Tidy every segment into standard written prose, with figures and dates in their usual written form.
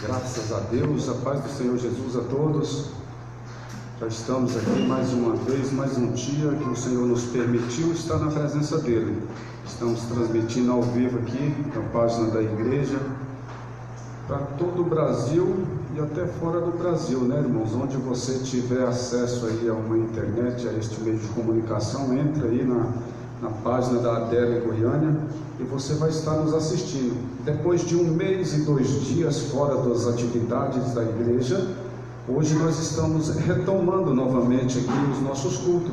Graças a Deus, a paz do Senhor Jesus a todos. Já estamos aqui mais uma vez, mais um dia que o Senhor nos permitiu estar na presença dEle. Estamos transmitindo ao vivo aqui na página da igreja para todo o Brasil e até fora do Brasil, né, irmãos? Onde você tiver acesso aí a uma internet, a este meio de comunicação, entre aí na página da Adélia Goiânia e você vai estar nos assistindo. Depois de 1 mês e 2 dias fora das atividades da igreja, hoje nós estamos retomando novamente aqui os nossos cultos.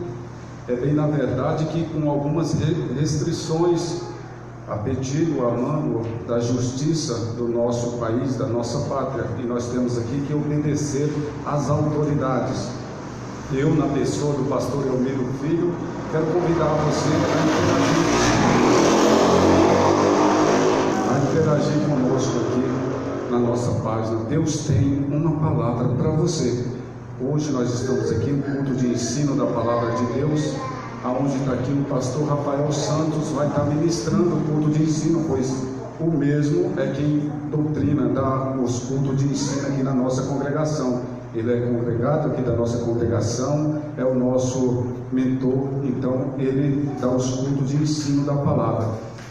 É bem na verdade que com algumas restrições a pedido, a mando da justiça do nosso país, da nossa pátria, e nós temos aqui que obedecer às autoridades. Eu, na pessoa do pastor Elmiro Filho, quero convidar você a interagir conosco aqui na nossa página. Deus tem uma palavra para você. Hoje nós estamos aqui no culto de ensino da palavra de Deus, aonde está aqui o pastor Rafael Santos, vai estar ministrando o culto de ensino, pois o mesmo é quem doutrina, dá os cultos de ensino aqui na nossa congregação. Ele é congregado aqui da nossa congregação, é o nosso mentor, então ele dá os cultos de ensino da palavra.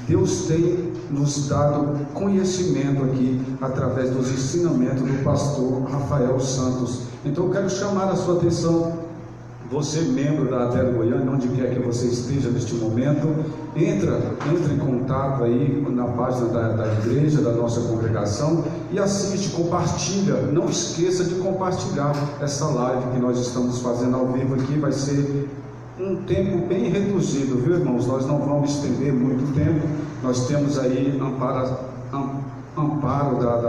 Deus tem nos dado conhecimento aqui através dos ensinamentos do pastor Rafael Santos. Então eu quero chamar a sua atenção. Você, membro da Adélia Goiânia, onde quer que você esteja neste momento, entre em contato aí na página da igreja, da nossa congregação, e assiste, compartilha. Não esqueça de compartilhar essa live que nós estamos fazendo ao vivo aqui. Vai ser um tempo bem reduzido, viu, irmãos? Nós não vamos estender muito tempo. Nós temos aí amparo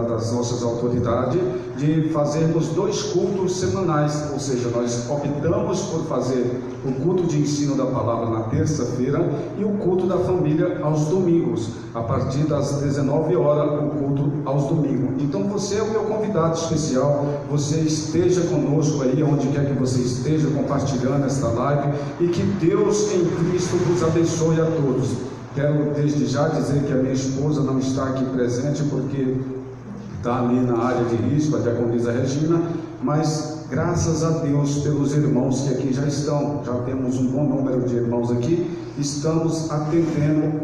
das nossas autoridades de fazermos 2 cultos semanais, ou seja, nós optamos por fazer o culto de ensino da palavra na terça-feira e o culto da família aos domingos, a partir das 19 horas, o culto aos domingos. Então você é o meu convidado especial, você esteja conosco aí, onde quer que você esteja, compartilhando esta live, e que Deus em Cristo vos abençoe a todos. Quero desde já dizer que a minha esposa não está aqui presente porque está ali na área de risco, a diaconisa Regina, mas graças a Deus pelos irmãos que aqui já estão, já temos um bom número de irmãos aqui, estamos atendendo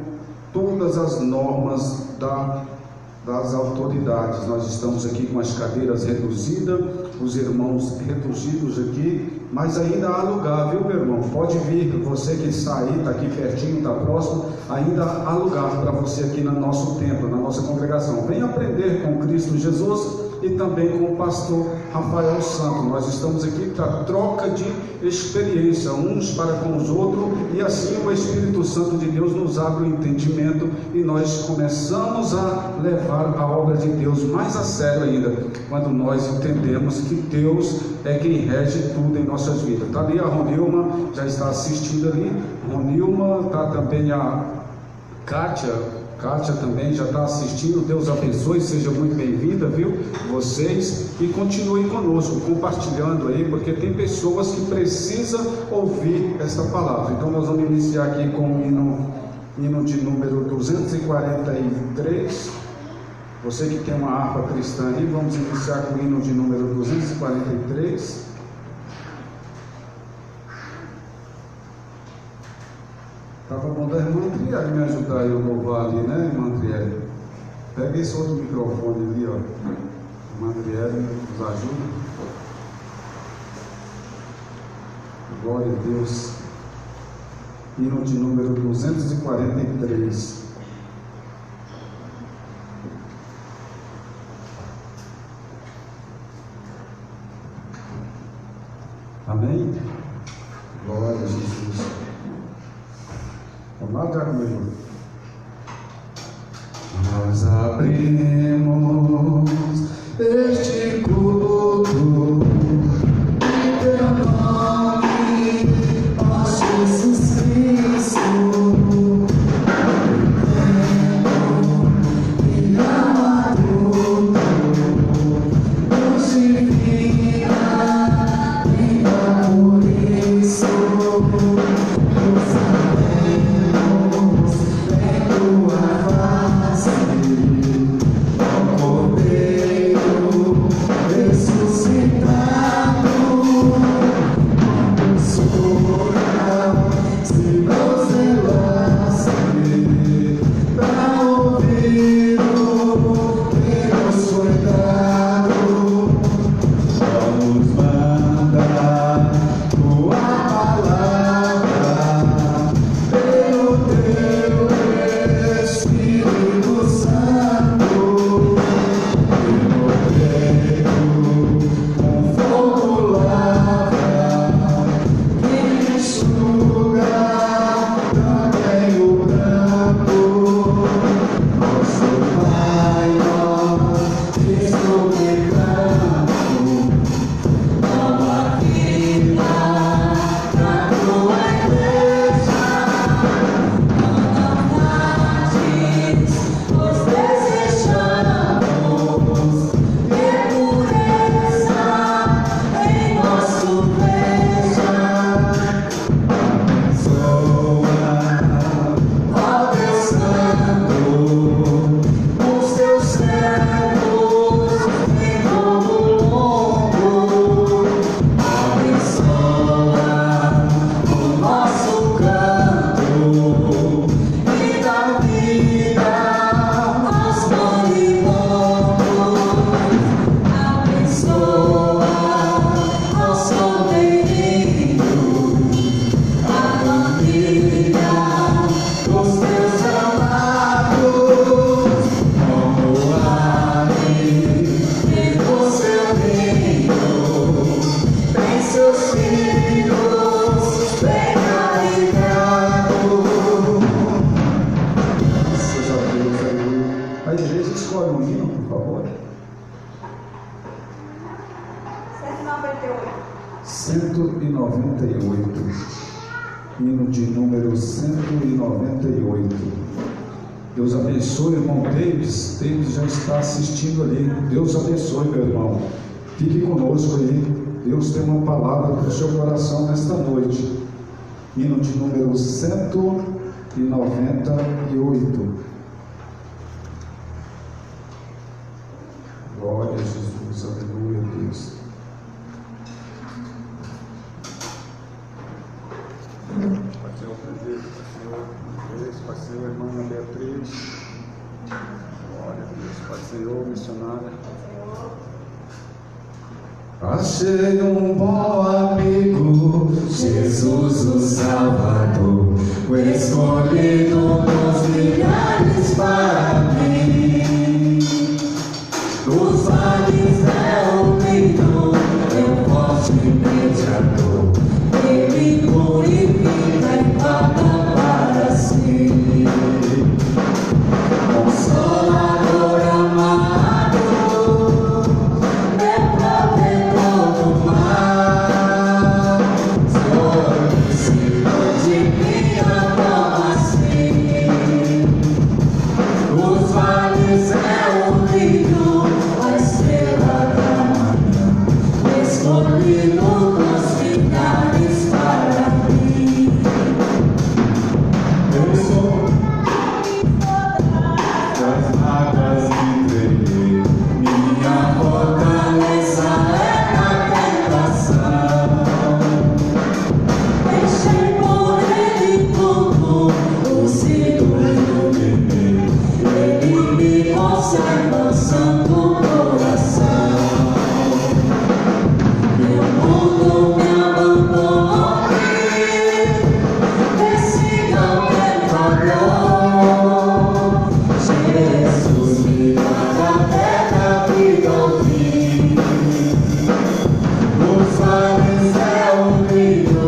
todas as normas das autoridades. Nós estamos aqui com as cadeiras reduzidas, os irmãos reduzidos aqui, mas ainda há lugar, viu, meu irmão? Pode vir, você que está aí, está aqui pertinho, está próximo, ainda há lugar para você aqui no nosso templo, na nossa congregação. Venha aprender com Cristo Jesus e também com o pastor Rafael Santos. Nós estamos aqui para troca de experiência, uns para com os outros, e assim o Espírito Santo de Deus nos abre o entendimento e nós começamos a levar a obra de Deus mais a sério ainda, quando nós entendemos que Deus é quem rege tudo em nossas vidas. Está ali a Ronilma, já está assistindo ali. Ronilma, está também a Kátia também já está assistindo. Deus abençoe, seja muito bem-vinda, viu? Vocês, e continuem conosco, compartilhando aí, porque tem pessoas que precisam ouvir esta palavra. Então nós vamos iniciar aqui com o hino de número 243. Você que tem uma harpa cristã aí, vamos iniciar com o hino de número 243. Estava bom da irmã Andriele me ajudar a eu louvar ali, né, irmã Andriele? Pega esse outro microfone ali, ó. Irmã Andriele nos ajuda. Glória a Deus. Hino de número 243. Amém? Glória a Jesus. Vamos lá, já comigo. Nós abrimos este culto em teu nome, ó Jesus Cristo. Por isso, nós sabemos 198. Hino de número 198. Deus abençoe, irmão Davis. Davis já está assistindo ali. Deus abençoe, meu irmão. Fique conosco aí. Deus tem uma palavra para o seu coração nesta noite. Hino de número 198. Glória a Jesus, aleluia, Deus. Pai Senhor, Pai Senhor, irmã Beatriz. Glória a Deus, Pai Senhor, missionária. Achei um bom amigo, Jesus o Salvador, o escolhido dos milhares para mim. Dos vales é ouvido, eu forte mediador, ele purifica e paga para si. Consolador amado, meu protetor do mar, solicito de minha como assim. Dos vales é ouvido, a estrela da manhã, escolhido dos milhares para mim. Eu sou das águas me entreguei, minha fortaleza é a tentação. Deixei por ele tudo, os ídolos do bebê, ele me conserva santo coração. Meu mundo me abandone, persiga o pecador. Jesus me guarda até da vida ao fim. Os vales é ouvido,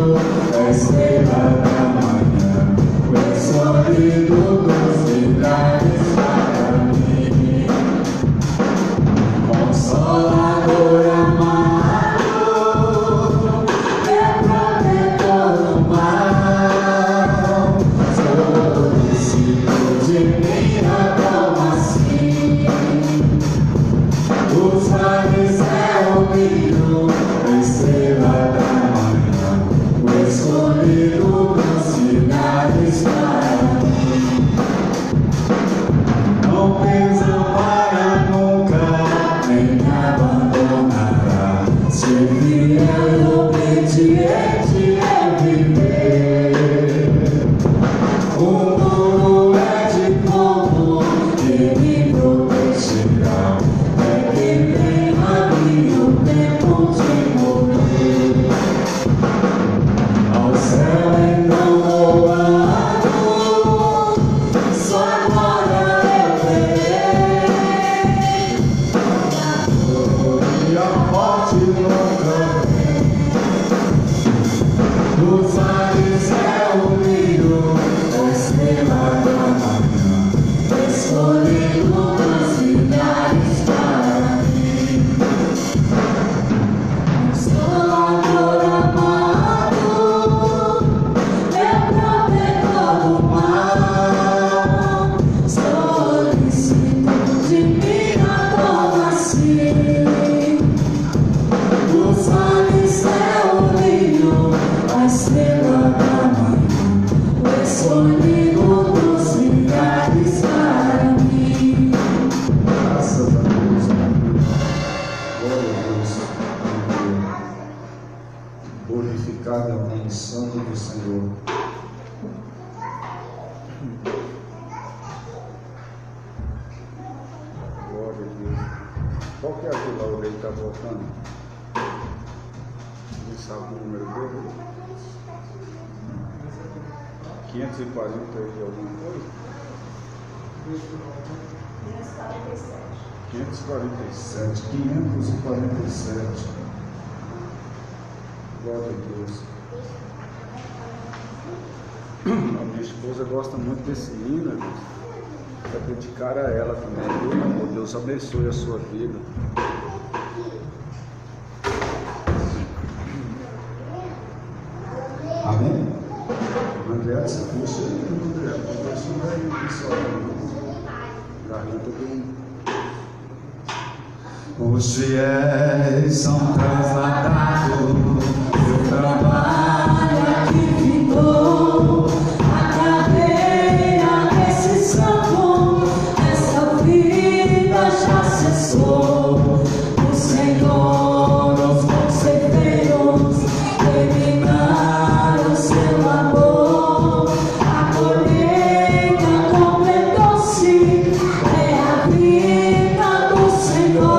a estrela da manhã, o escolhido dos milhares para mim. Consolador amado, meu protetor do mal, solicito de minha calma assim. Os vales é ouvido, a estrela da manhã, o escolhido dos milhares para mim. Não desampara nunca, nem me abandonará. Se fiel e obediente eu viver. O muro é de fogo, ele protegerá. É que vem a mim o tempo de morrer. Ao céu então voando, sua glória eu verei. E a morte nunca vem. Dos vales é ouvido, a estrela da manhã, escolhido dos milhares para mim. Consolador amado, meu protetor do mal, solicito de minha como assim. Os vales é ouvido, a estrela da manhã, o escolhido dos milhares para mim. Graças a Deus, glória a Deus, glorificado é o nome santo do Senhor. Glória a Deus. Qual que é aquilo lá, o rei está voltando? Quem sabe o número dele? 540 e alguma coisa? 547. 547. Glória a Deus. A minha esposa gosta muito desse hino, irmãos. Quero dedicar a ela também, viu, meu amor? Deus abençoe a sua vida. André, se puxa, André, isso daí, pessoal. Garganta bem. Os fiéis são trasladados, seu trabalho aqui ficou, a cadeira desse santo, essa vida já cessou. O Senhor, os conselheiros, terminaram seu amor, a colheita completou-se, é a vida do Senhor.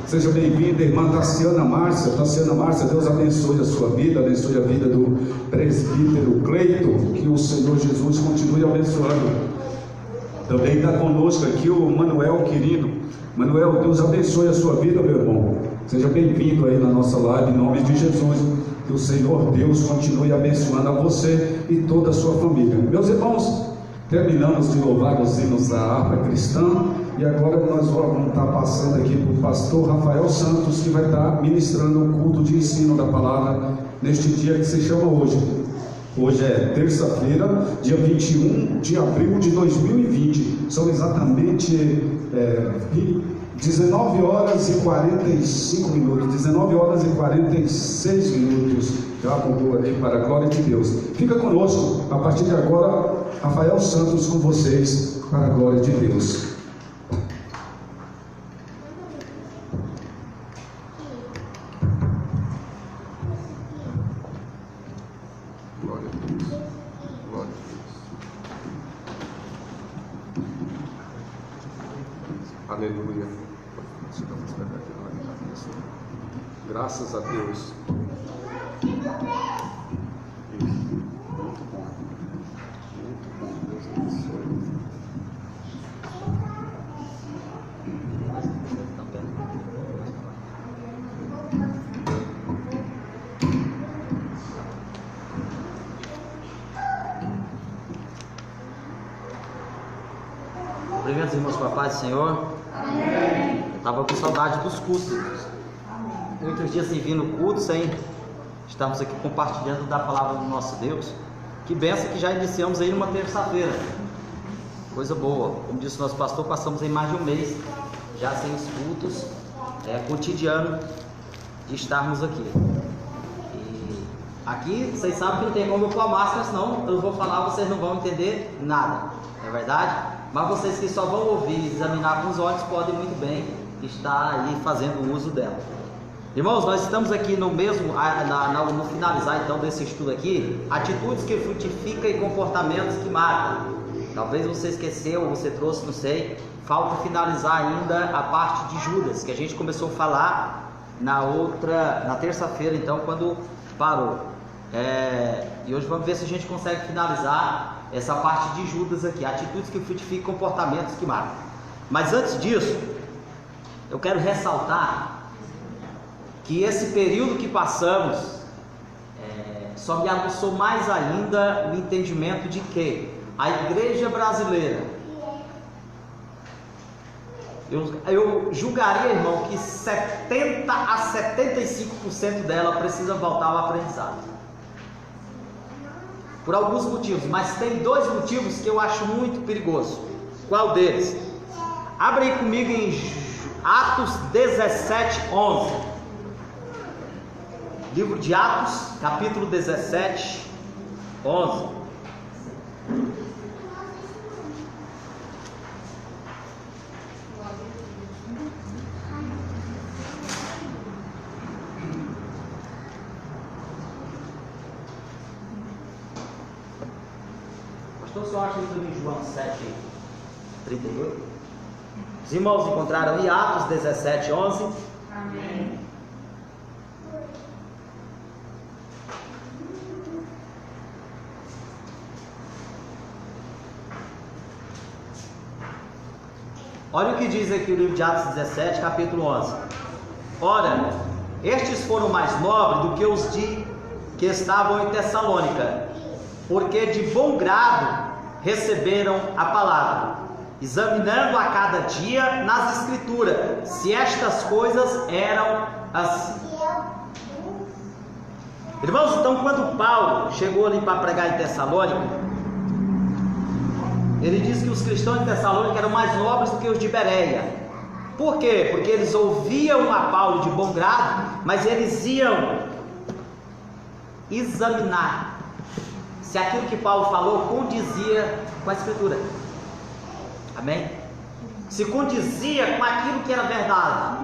Seja bem-vinda, irmã Tassiana Márcia. Tassiana Márcia, Deus abençoe a sua vida, abençoe a vida do presbítero Cleito, que o Senhor Jesus continue abençoando. Também está conosco aqui o Manuel Quirino. Manuel, Deus abençoe a sua vida, meu irmão. Seja bem-vindo aí na nossa live, em nome de Jesus. Que o Senhor Deus continue abençoando a você e toda a sua família. Meus irmãos, terminamos de louvar os hinos da harpa cristã. E agora nós vamos estar passando aqui para o pastor Rafael Santos, que vai estar ministrando o culto de ensino da palavra neste dia que se chama hoje. Hoje é terça-feira, dia 21 de abril de 2020. São exatamente 19 horas e 45 minutos, 19 horas e 46 minutos. Já mudou aqui para a glória de Deus. Fica conosco, a partir de agora, Rafael Santos com vocês, para a glória de Deus. Aleluia. Graças a Deus. Muito bom. Deus abençoe. Cumprimentos, irmãos, com a paz do Senhor. Amém. Eu estava com saudade dos cultos. Amém. muitos dias sem vir no culto, sem estarmos aqui compartilhando da palavra do nosso Deus. Que benção que já iniciamos aí numa terça-feira, coisa boa. Como disse o nosso pastor, passamos em mais de um mês já sem os cultos cotidiano de estarmos aqui. E aqui vocês sabem que não tem como eu pôr a máscara, senão eu vou falar, vocês não vão entender nada, não é verdade? Mas vocês que só vão ouvir e examinar com os olhos podem muito bem estar aí fazendo uso dela. Irmãos, nós estamos aqui no mesmo, no finalizar então desse estudo aqui, atitudes que frutificam e comportamentos que matam. Talvez você esqueceu, ou você trouxe, não sei. Falta finalizar ainda a parte de Judas, que a gente começou a falar na terça-feira, então, quando parou. E hoje vamos ver se a gente consegue finalizar essa parte de Judas aqui, atitudes que frutificam, comportamentos que matam. Mas antes disso, eu quero ressaltar que esse período que passamos só me aguçou mais ainda o entendimento de que a igreja brasileira, eu julgaria, irmão, que 70 a 75% dela precisa voltar ao aprendizado, por alguns motivos, mas tem dois motivos que eu acho muito perigoso. Qual deles? Abre aí comigo em Atos 17:11. Livro de Atos, capítulo 17, 11. Pastor, só acha isso em João 7, 38? Os irmãos encontraram em Atos 17, 11? Amém. Olha o que diz aqui o livro de Atos 17, capítulo 11. Ora, estes foram mais nobres do que os que estavam em Tessalônica, porque de bom grado receberam a palavra, examinando a cada dia nas escrituras, se estas coisas eram assim. Irmãos, então quando Paulo chegou ali para pregar em Tessalônica, ele disse que os cristãos de Tessalônica eram mais nobres do que os de Bereia. Por quê? Porque eles ouviam a Paulo de bom grado, mas eles iam examinar se aquilo que Paulo falou condizia com a Escritura. Amém? Se condizia com aquilo que era verdade.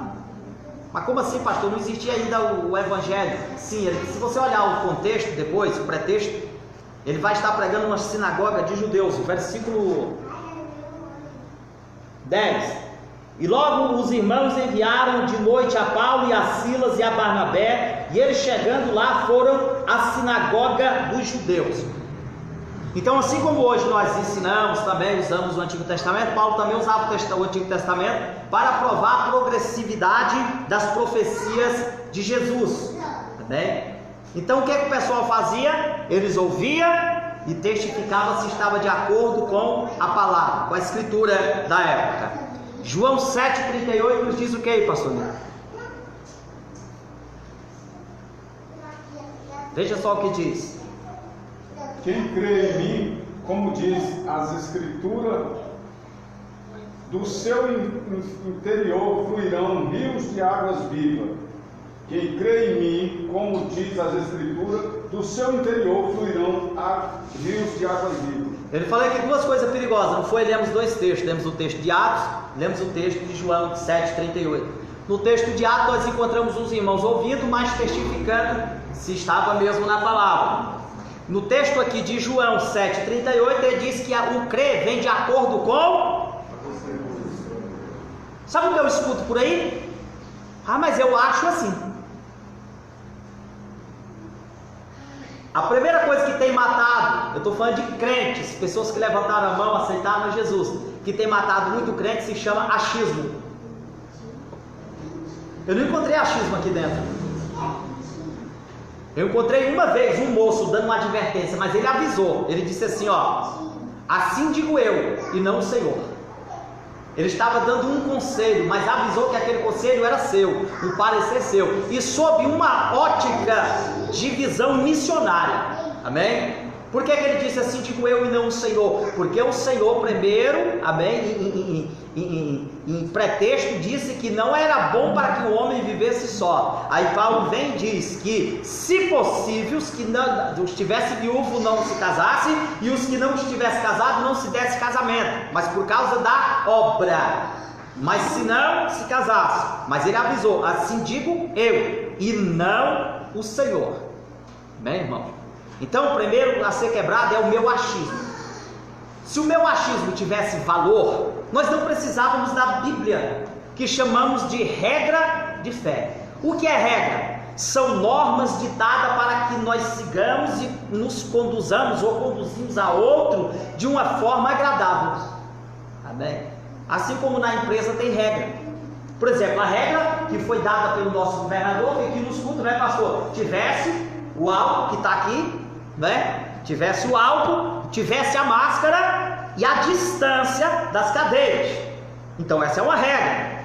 Mas como assim, pastor? Não existia ainda o Evangelho? Sim, se você olhar o contexto depois, o pretexto, ele vai estar pregando uma sinagoga de judeus, versículo 10. E logo os irmãos enviaram de noite a Paulo e a Silas e a Barnabé, e eles chegando lá foram à sinagoga dos judeus. Então, assim como hoje nós ensinamos, também usamos o Antigo Testamento, Paulo também usava o Antigo Testamento para provar a progressividade das profecias de Jesus. Também. Então o que o pessoal fazia? Eles ouviam e testificavam se estava de acordo com a palavra, com a escritura da época. João 7,38 nos diz o que aí, pastor? Veja só o que diz. Quem crê em mim, como diz as escrituras, do seu interior fluirão rios de águas vivas. Quem crê em mim, como diz as escrituras, do seu interior fluirão rios de águas vivas. Ele falou aqui duas coisas perigosas, não foi? Lemos dois textos, lemos o texto de Atos, lemos o texto de João 7,38. No texto de Atos nós encontramos os irmãos ouvindo, mas testificando se estava mesmo na palavra. No texto aqui de João 7,38 ele diz que o crer vem de acordo com... Sabe o que eu escuto por aí? Ah, mas eu acho assim. A primeira coisa que tem matado, eu estou falando de crentes, pessoas que levantaram a mão, aceitaram a Jesus, que tem matado muito crente, se chama achismo. Eu não encontrei achismo aqui dentro. Eu encontrei uma vez um moço dando uma advertência, mas ele avisou, ele disse assim, ó: assim digo eu e não o Senhor. Ele estava dando um conselho, mas avisou que aquele conselho era seu, o parecer seu, e sob uma ótica de visão missionária. Amém? Por que ele disse assim, digo eu e não o Senhor? Porque o Senhor primeiro, amém, em pretexto disse que não era bom para que o homem vivesse só. Aí Paulo vem e diz que, se possível, os que não estivesse viúvo não se casasse, e os que não estivesse casado não se desse casamento, mas por causa da obra. Mas se não se casasse, mas ele avisou, assim digo eu, e não o Senhor. Amém, irmão? Então, o primeiro a ser quebrado é o meu achismo. Se o meu achismo tivesse valor, nós não precisávamos da Bíblia, que chamamos de regra de fé. O que é regra? São normas ditadas para que nós sigamos e nos conduzamos ou conduzimos a outro de uma forma agradável. Amém? Assim como na empresa tem regra. Por exemplo, a regra que foi dada pelo nosso governador foi que nos cultos, né, pastor? Tivesse o álcool que está aqui, né? Tivesse o álcool, tivesse a máscara e a distância das cadeiras. Então essa é uma regra.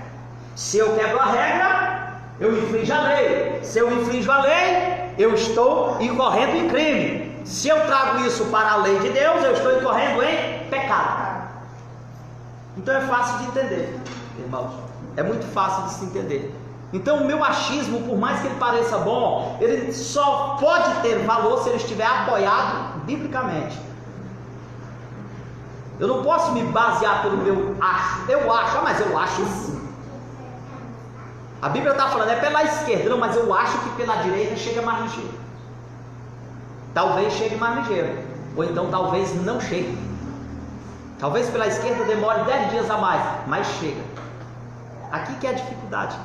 Se eu quebro a regra, eu infringo a lei. Se eu infringo a lei, eu estou incorrendo em crime. Se eu trago isso para a lei de Deus, eu estou incorrendo em pecado. Então é fácil de entender, irmãos. É muito fácil de se entender. Então o meu achismo, por mais que ele pareça bom, ele só pode ter valor se ele estiver apoiado biblicamente. Eu não posso me basear pelo meu acho. Eu acho, mas eu acho sim. A Bíblia está falando, é pela esquerda, não, mas eu acho que pela direita chega mais ligeiro. Talvez chegue mais ligeiro, ou então talvez não chegue. Talvez pela esquerda demore 10 dias a mais, mas chega. Aqui que é a dificuldade.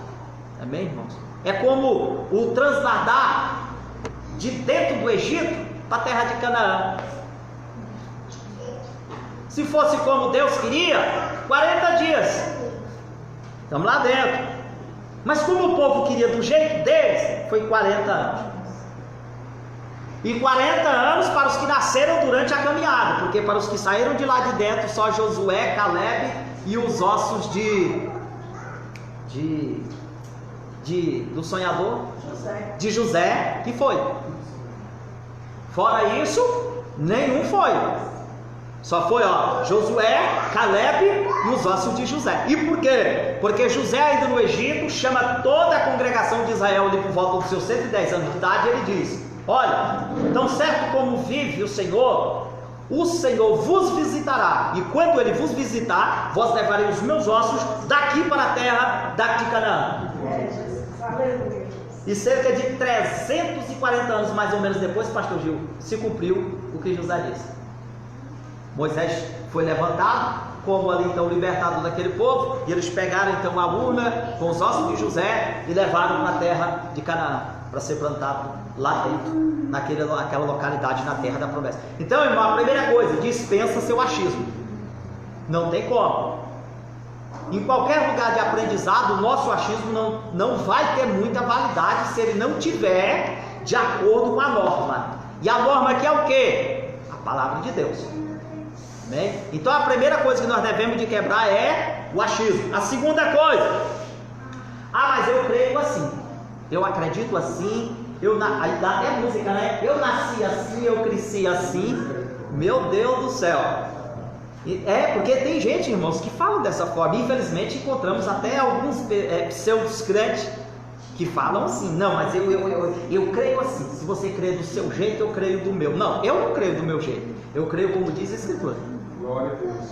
Amém, irmãos? É como o transladar de dentro do Egito para a terra de Canaã. Se fosse como Deus queria, 40 dias. Estamos lá dentro. Mas como o povo queria do jeito deles, foi 40 anos. E 40 anos para os que nasceram durante a caminhada, porque para os que saíram de lá de dentro, só Josué, Caleb e os ossos do sonhador, de José, que foi. Fora isso, nenhum foi. Só foi, Josué, Caleb e os ossos de José. E por quê? Porque José, ainda no Egito, chama toda a congregação de Israel ali por volta dos seus 110 anos de idade, e ele diz: olha, tão certo como vive o Senhor vos visitará, e quando ele vos visitar, vós levarei os meus ossos daqui para a terra de Canaã. E cerca de 340 anos mais ou menos depois, pastor Gil, se cumpriu o que José disse. Moisés foi levantado como ali então libertado daquele povo, e eles pegaram então a urna com os ossos de José e levaram para a terra de Canaã, para ser plantado lá dentro, naquela localidade, na terra da promessa. Então, irmão, a primeira coisa, dispensa seu achismo. Não tem como. Em qualquer lugar de aprendizado, o nosso achismo não vai ter muita validade se ele não tiver de acordo com a norma. E a norma aqui é o quê? A palavra de Deus. Amém? Então a primeira coisa que nós devemos de quebrar é o achismo. A segunda coisa, mas eu creio assim, eu acredito assim, aí dá até música, né? Eu nasci assim, eu cresci assim. Meu Deus do céu. Porque tem gente, irmãos, que falam dessa forma. Infelizmente encontramos até alguns pseudos crentes que falam assim: não, mas eu creio assim. Se você crê do seu jeito, eu creio do meu. Não, eu não creio do meu jeito. Eu creio como diz a Escritura. Glória a Deus.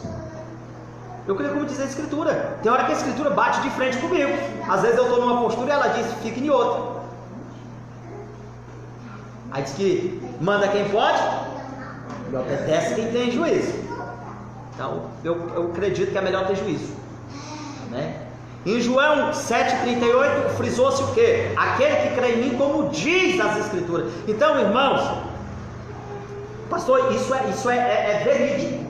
Eu creio como diz a Escritura. Tem hora que a Escritura bate de frente comigo. Às vezes eu estou numa postura e ela diz: fique em outra. Aí diz que manda quem pode e obedece quem tem juízo. Então eu acredito que é melhor ter juízo. Amém? Em João 7,38 frisou-se o quê? Aquele que crê em mim, como diz as Escrituras. Então, irmãos, pastor, isso é verídico.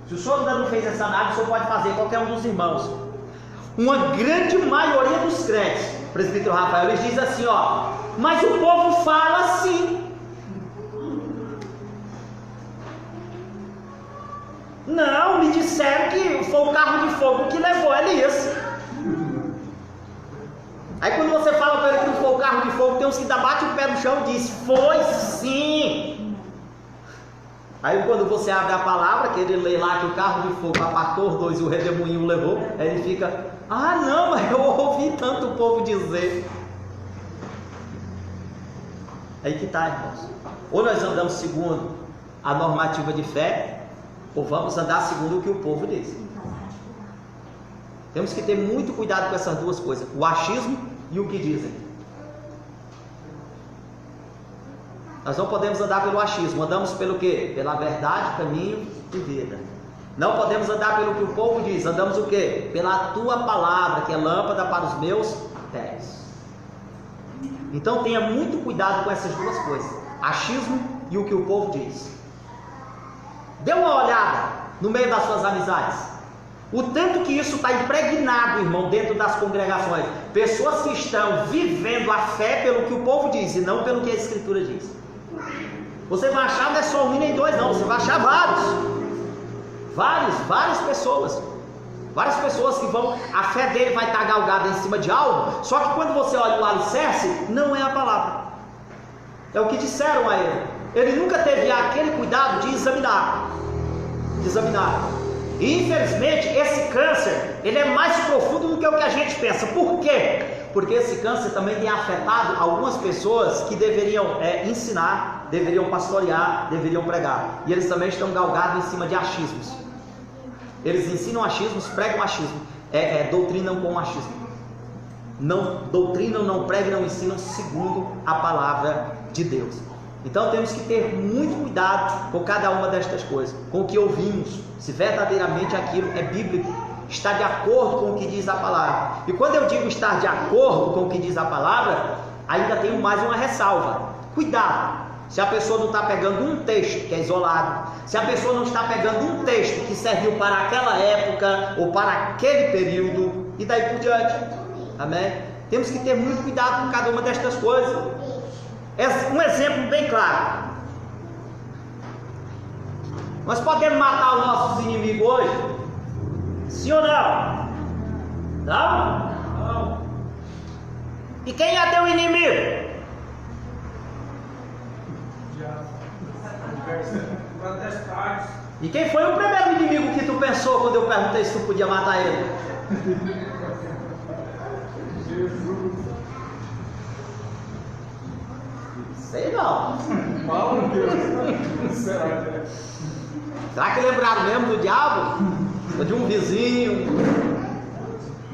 Se o senhor ainda não fez essa análise, o senhor pode fazer, qualquer um dos irmãos. Uma grande maioria dos crentes, presbítero Rafael, eles dizem assim, mas o povo fala assim. Não, me disseram que foi o carro de fogo fogo que levou Elias. Aí quando você fala para ele que não foi o carro de fogo, tem uns que bate o pé no chão e diz, foi sim. Aí quando você abre a palavra, que ele lê lá que o carro de fogo apartou os dois e o redemoinho o levou, aí ele fica, ah não, mas eu ouvi tanto o povo dizer. Aí que tá, irmãos. Ou nós andamos segundo a normativa de fé, ou vamos andar segundo o que o povo diz. Temos que ter muito cuidado com essas duas coisas, o achismo e o que dizem. Nós não podemos andar pelo achismo, andamos pelo quê? Pela verdade, caminho e vida. Não podemos andar pelo que o povo diz, andamos o quê? Pela tua palavra, que é lâmpada para os meus pés. Então tenha muito cuidado com essas duas coisas, achismo e o que o povo diz. Dê uma olhada no meio das suas amizades. O tanto que isso está impregnado, irmão, dentro das congregações. Pessoas que estão vivendo a fé pelo que o povo diz e não pelo que a Escritura diz. Você vai achar, não é só um nem dois não, você vai achar várias pessoas. Várias pessoas que vão, a fé dele vai estar galgada em cima de algo, só que quando você olha o alicerce, não é a palavra. É o que disseram a ele. Ele nunca teve aquele cuidado de examinar. E infelizmente esse câncer, ele é mais profundo do que o que a gente pensa. Por quê? Porque esse câncer também tem afetado algumas pessoas que deveriam ensinar, deveriam pastorear, deveriam pregar. E eles também estão galgados em cima de achismos. Eles ensinam achismos, pregam achismo, doutrinam com achismo. Não doutrinam, não pregam, não ensinam segundo a palavra de Deus. Então temos que ter muito cuidado com cada uma destas coisas, com o que ouvimos, se verdadeiramente aquilo é bíblico, está de acordo com o que diz a palavra. E quando eu digo estar de acordo com o que diz a palavra, ainda tenho mais uma ressalva. Cuidado, se a pessoa não está pegando um texto que é isolado, se a pessoa não está pegando um texto que serviu para aquela época ou para aquele período, e daí por diante. Amém? Temos que ter muito cuidado com cada uma destas coisas. Um exemplo bem claro. Nós podemos matar os nossos inimigos hoje? Sim ou não? Não? Não. E quem é teu inimigo? E quem foi o primeiro inimigo que tu pensou quando eu perguntei se tu podia matar ele? Sei não. Será que lembraram mesmo do diabo? Ou de um vizinho,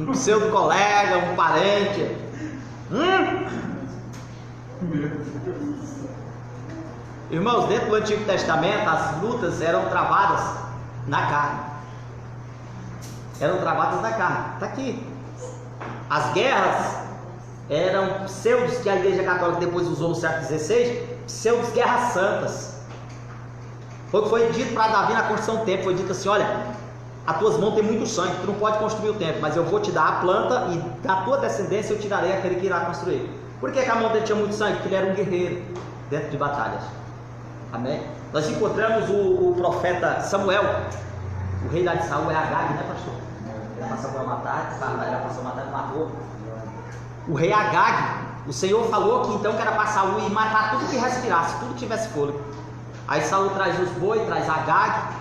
um pseudo colega, um parente? Irmãos, dentro do Antigo Testamento as lutas eram travadas na carne. Está aqui. As guerras eram pseudos que a Igreja Católica depois usou no século XVI, pseudos guerras santas. Foi o que foi dito para Davi na construção do templo. Foi dito assim: olha, as tuas mãos têm muito sangue, tu não pode construir o templo, mas eu vou te dar a planta e da tua descendência eu tirarei aquele que irá construir. Por que a mão dele tinha muito sangue? Porque ele era um guerreiro dentro de batalhas. Amém? Nós encontramos o profeta Samuel, o rei lá de Saul é Agag, né, pastor? Era para Samuel matar, era para Samuel matar, ele matou. O rei Agag, o Senhor falou que então que era para Saul ir matar tudo que respirasse, tudo que tivesse fôlego. Aí Saul traz os bois, traz Agag,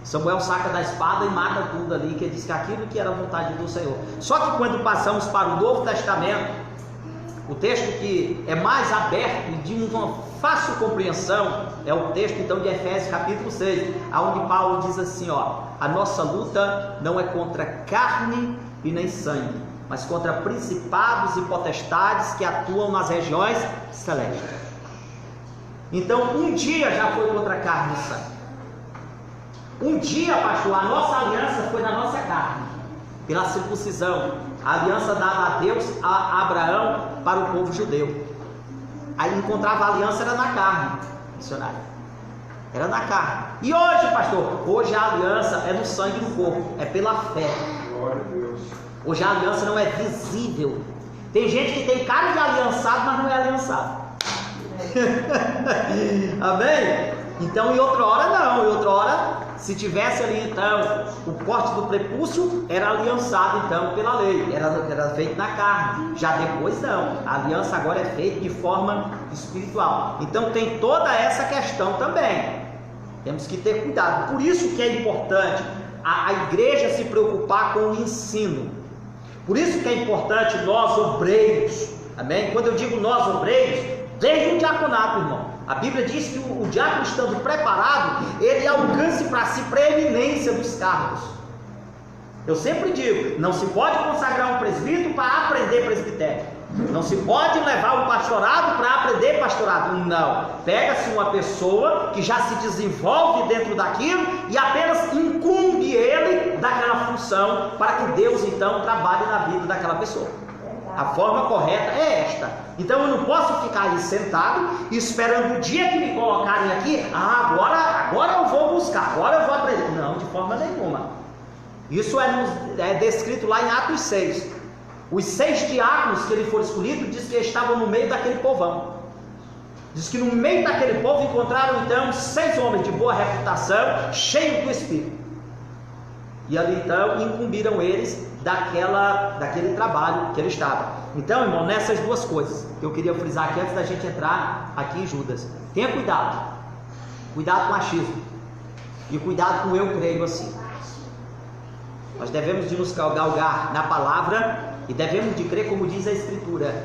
Samuel saca da espada e mata tudo ali, que diz que aquilo que era a vontade do Senhor. Só que quando passamos para o Novo Testamento, o texto que é mais aberto e de uma fácil compreensão é o texto então de Efésios capítulo 6, onde Paulo diz assim: ó, a nossa luta não é contra carne e nem sangue, mas contra principados e potestades que atuam nas regiões celestes. Então um dia já foi contra carne e sangue. Um dia, pastor, a nossa aliança foi na nossa carne, pela circuncisão, a aliança dada a Deus, a Abraão, para o povo judeu. Aí encontrava a aliança, era na carne, missionário, era na carne. E hoje, pastor, hoje a aliança é no sangue do corpo, é pela fé. Glória a Deus. Hoje a aliança não é visível. Tem gente que tem cara de aliançado, mas não é aliançado. Amém? Então, em outra hora não, em outra hora Se tivesse ali então o corte do prepúcio, era aliançado então pela lei, era feito na carne. Já depois não, a aliança agora é feita de forma espiritual. Então tem toda essa questão também. Temos que ter cuidado. Por isso que é importante a igreja se preocupar com o ensino. Por isso que é importante nós obreiros, amém? Quando eu digo nós obreiros, desde o diaconato, irmão. A Bíblia diz que o diácono estando preparado, ele alcance para si preeminência dos cargos. Eu sempre digo, não se pode consagrar um presbítero para aprender presbitério. Não se pode levar um pastorado para aprender pastorado. Não. Pega-se uma pessoa que já se desenvolve dentro daquilo e apenas incumbe ele daquela função para que Deus então trabalhe na vida daquela pessoa. A forma correta é esta. Então eu não posso ficar aí sentado esperando o dia que me colocarem aqui. Agora eu vou buscar, agora eu vou aprender. Não, de forma nenhuma. Isso é descrito lá em Atos 6. Os 6 diáconos que ele for escolhido, diz que estavam no meio daquele povão. Diz que no meio daquele povo encontraram então 6 homens de boa reputação, cheios do Espírito. E ali então incumbiram eles daquele trabalho que ele estava. Então, irmão, nessas duas coisas que eu queria frisar aqui antes da gente entrar aqui em Judas. Tenha cuidado. Cuidado com o achismo. E cuidado com o eu creio assim. Nós devemos de nos galgar na palavra e devemos de crer como diz a Escritura.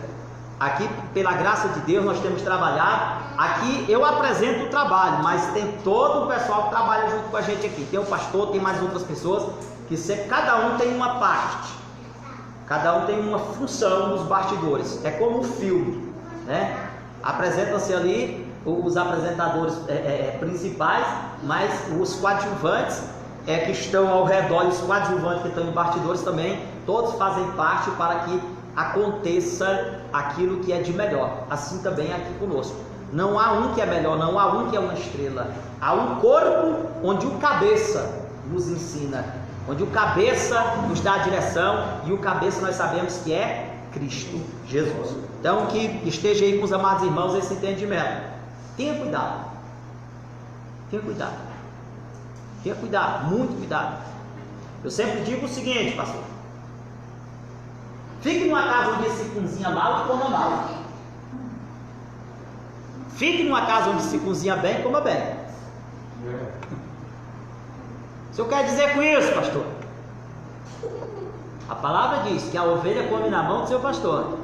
Aqui, pela graça de Deus, nós temos trabalhado. Aqui eu apresento o trabalho, mas tem todo o pessoal que trabalha junto com a gente aqui. Tem o pastor, tem mais outras pessoas, que sempre, cada um tem uma parte. Cada um tem uma função nos bastidores. É como um filme, né? Apresentam-se ali os apresentadores principais, mas os coadjuvantes que estão ao redor, e os coadjuvantes que estão em bastidores também, todos fazem parte para que aconteça aquilo que é de melhor. Assim também aqui conosco. Não há um que é melhor, não há um que é uma estrela. Há um corpo onde o cabeça nos ensina, onde o cabeça nos dá a direção, e o cabeça nós sabemos que é Cristo Jesus. Então que esteja aí com os amados irmãos esse entendimento. Tenha cuidado. Tenha cuidado. Tenha cuidado, muito cuidado. Eu sempre digo o seguinte, pastor: fique numa casa onde se cozinha mal e coma mal. Fique numa casa onde se cozinha bem e coma bem. O senhor quer dizer com isso, pastor? A palavra diz que a ovelha come na mão do seu pastor.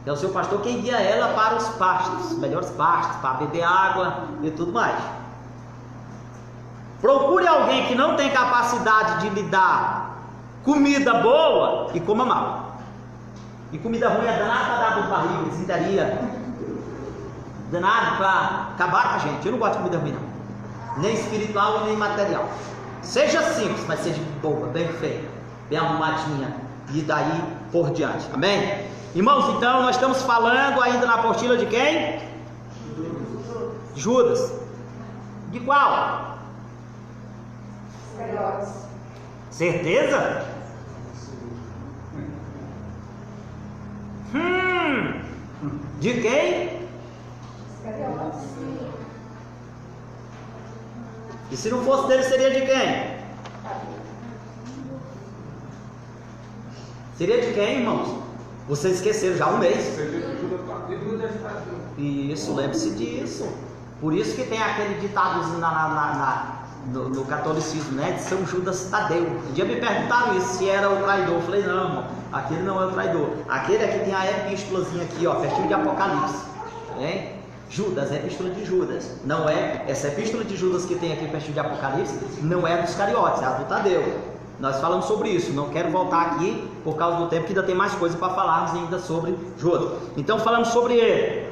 É o seu pastor quem guia ela para os pastos, os melhores pastos, para beber água e tudo mais. Procure alguém que não tem capacidade de lhe dar comida boa e coma mal. E comida ruim é danada para dar dor de barriga, desinteria, danado para acabar com a gente. Eu não gosto de comida ruim não, nem espiritual e nem material. Seja simples, mas seja boa, bem feita, bem arrumadinha, e daí por diante, amém? Irmãos, então nós estamos falando ainda na apostila de quem? Judas. De qual? Certeza? De quem? E se não fosse dele, seria de quem? Seria de quem, irmãos? Vocês esqueceram já há um mês. Isso, lembre-se disso. Por isso que tem aquele ditadozinho no catolicismo, né? De São Judas Tadeu. Um dia me perguntaram isso, se era o traidor. Eu falei, não, irmão, aquele não é o traidor. Aquele aqui tem a epístolazinha aqui, ó, pertinho de Apocalipse. Hein? Judas, a epístola de Judas. Não é, essa epístola de Judas que tem aqui pertinho de Apocalipse, não é dos Cariotes, é a do Tadeu. Nós falamos sobre isso, não quero voltar aqui por causa do tempo, que ainda tem mais coisa para falarmos ainda sobre Judas. Então falamos sobre ele.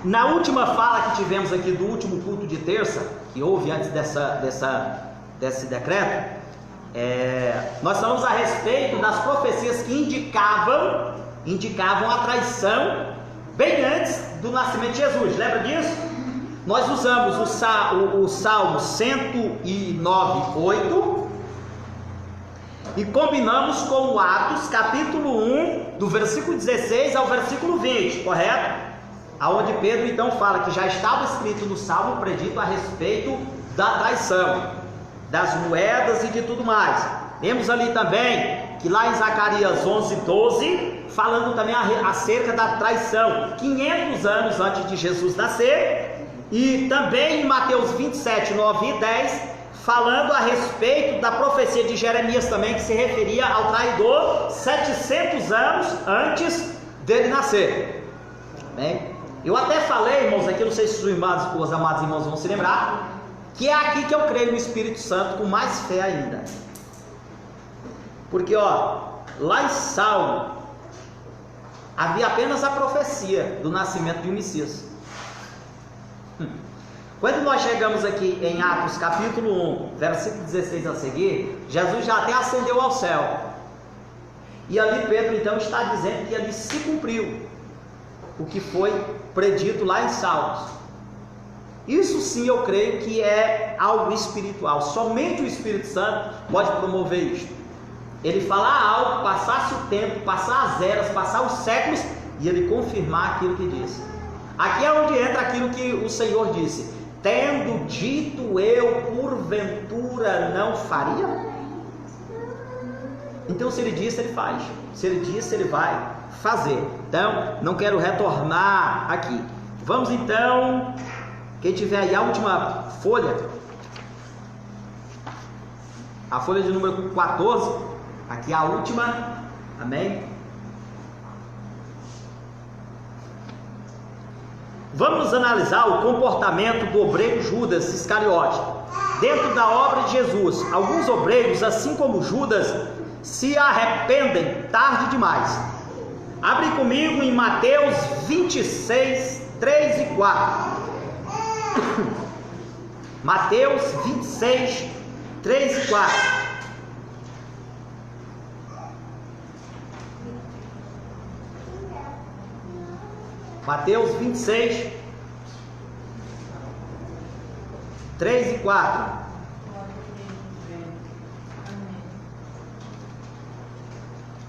Na última fala que tivemos aqui do último culto de terça, que houve antes desse decreto, nós falamos a respeito das profecias que indicavam a traição bem antes do nascimento de Jesus. Lembra disso? Nós usamos o Salmo 109:8 e combinamos com o Atos capítulo 1, do versículo 16 ao versículo 20, correto? Aonde Pedro então fala que já estava escrito no Salmo predito a respeito da traição, das moedas e de tudo mais. Temos ali também que lá em Zacarias 11:12, falando também acerca da traição, 500 anos antes de Jesus nascer, e também em Mateus 27:9 e 10, falando a respeito da profecia de Jeremias também, que se referia ao traidor 700 anos antes dele nascer. Bem, eu até falei, irmãos, aqui, não sei se os amados irmãos vão se lembrar, que é aqui que eu creio no Espírito Santo com mais fé ainda. Porque, lá em Salmo, havia apenas a profecia do nascimento de um Messias. Quando nós chegamos aqui em Atos capítulo 1, versículo 16 a seguir, Jesus já até ascendeu ao céu. E ali Pedro então está dizendo que ali se cumpriu o que foi predito lá em Salmos. Isso sim eu creio que é algo espiritual. Somente o Espírito Santo pode promover isto. Ele falar algo, passar-se o tempo, passar as eras, passar os séculos, e ele confirmar aquilo que disse. Aqui é onde entra aquilo que o Senhor disse: tendo dito eu, porventura não faria? Então se ele disse, ele faz. Se ele disse, ele vai fazer. Então, não quero retornar aqui. Vamos então, quem tiver aí a última folha, a folha de número 14, aqui a última, amém? Vamos analisar o comportamento do obreiro Judas Iscariote dentro da obra de Jesus. Alguns obreiros, assim como Judas, se arrependem tarde demais. Abre comigo em Mateus 26, 3 e 4. Mateus 26, 3 e 4. Mateus 26, 3 e 4.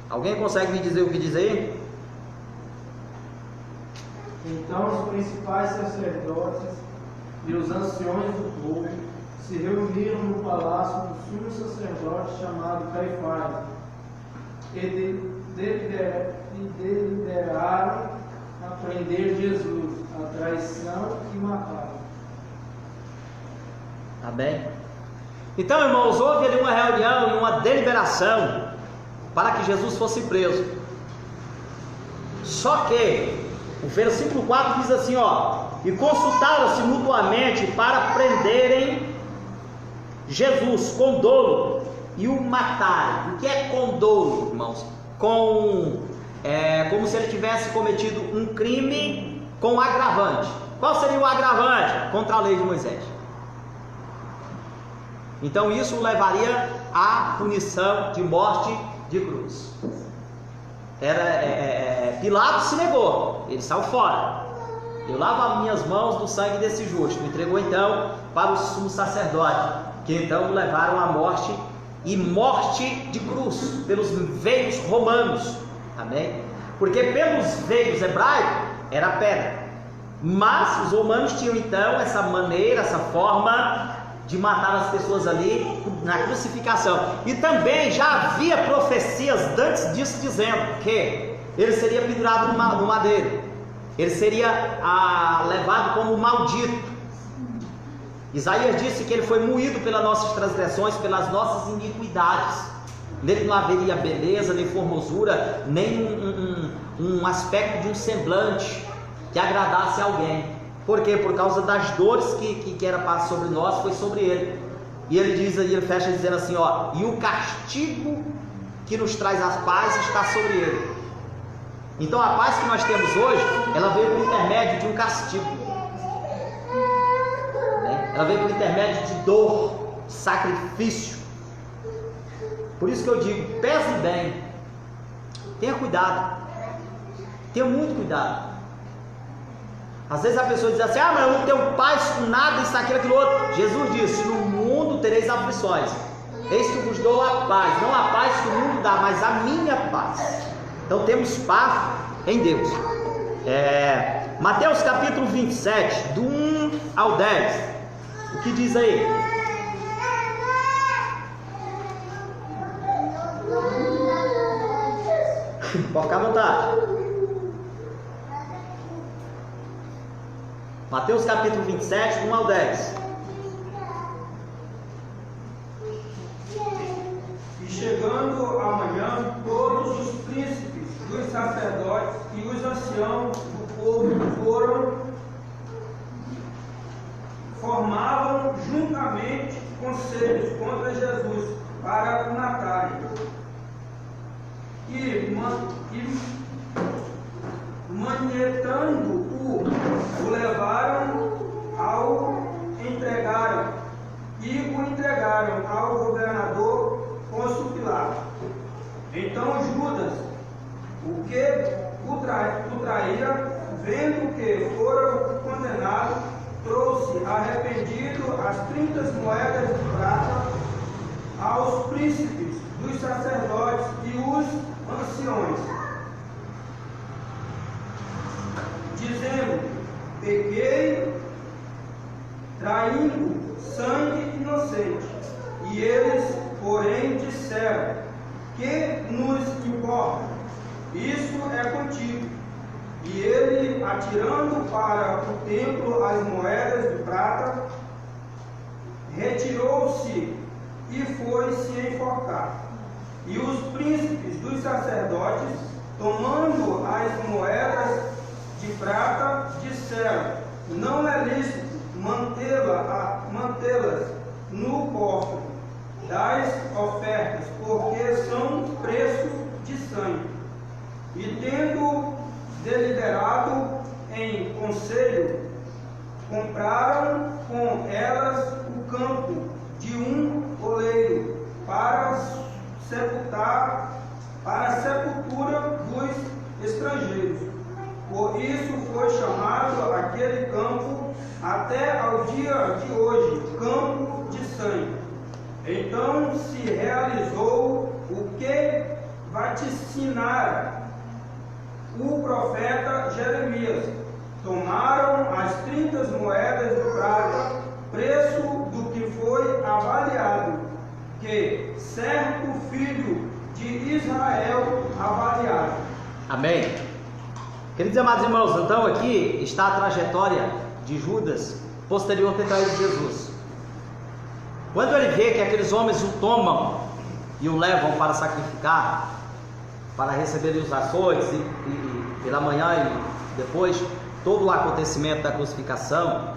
Alguém consegue me dizer o que diz aí? Então os principais sacerdotes e os anciões do povo se reuniram no palácio do sumo sacerdote chamado Caifás e deliberaram a prender Jesus, a traição e matá-lo. Tá bem? Então, irmãos, houve ali uma reunião e uma deliberação para que Jesus fosse preso. Só que o versículo 4 diz assim, e consultaram-se mutuamente para prenderem Jesus com dolo e o matarem. O que é com dolo, irmãos? Como se ele tivesse cometido um crime com agravante. Qual seria o agravante? Contra a lei de Moisés. Então isso levaria à punição de morte de cruz. Pilatos se negou, ele saiu fora. Eu lavo as minhas mãos do sangue desse justo. Entregou então para o sumo sacerdote, que então levaram à morte, e morte de cruz pelos veios romanos. Amém? Porque pelos veios hebraicos era pedra, mas os romanos tinham então essa maneira, essa forma de matar as pessoas ali na crucificação. E também já havia profecias antes disso dizendo que ele seria pendurado no madeiro, ele seria levado como maldito. Isaías disse que ele foi moído pelas nossas transgressões, pelas nossas iniquidades. Nele não haveria beleza, nem formosura, nem um aspecto de um semblante que agradasse a alguém. Por quê? Por causa das dores que era passado sobre nós, foi sobre ele. E ele diz aí, ele fecha dizendo assim, e o castigo que nos traz a paz está sobre ele. Então a paz que nós temos hoje, ela veio por intermédio de um castigo. Ela veio por intermédio de dor, sacrifício. Por isso que eu digo, pese bem, tenha cuidado, tenha muito cuidado. Às vezes a pessoa diz assim, mas eu não tenho paz com nada, isso, aquilo, aquilo outro. Jesus disse, no mundo tereis aflições, eis que vos dou a paz, não a paz que o mundo dá, mas a minha paz. Então temos paz em Deus. Mateus capítulo 27, do 1 ao 10. O que diz aí? Pode ficar à vontade. Mateus capítulo 27, 1 ao 10. E chegando amanhã, todos os príncipes dos sacerdotes e os anciãos do povo formavam juntamente conselhos contra Jesus para o matarem. E manetando-o, o levaram o entregaram ao governador Pôncio Pilato. Então Judas, o que o traíra, vendo que fora condenado, trouxe arrependido as 30 moedas de prata aos príncipes dos sacerdotes e os anciões, dizendo: pequei, traindo sangue inocente. E eles, porém, disseram: que nos importa? Isso é contigo. E ele, atirando para o templo as moedas de prata, retirou-se e foi se enforcar. E os príncipes dos sacerdotes, tomando as moedas de prata, disseram: não é lícito mantê-las no cofre das ofertas, porque são preço de sangue. E tendo deliberado em conselho, compraram com elas o campo de um oleiro para a sepultura dos estrangeiros. Por isso foi chamado aquele campo até ao dia de hoje, campo de sangue. Então se realizou o que vaticinara o profeta Jeremias. Tomaram as 30 moedas de prata, preço do que foi avaliado, que certo filho de Israel avaliado. Amém. Queridos e amados irmãos, então aqui está a trajetória de Judas posterior a ter traído Jesus. Quando ele vê que aqueles homens o tomam e o levam para sacrificar, para receber os açoites e pela manhã e depois todo o acontecimento da crucificação,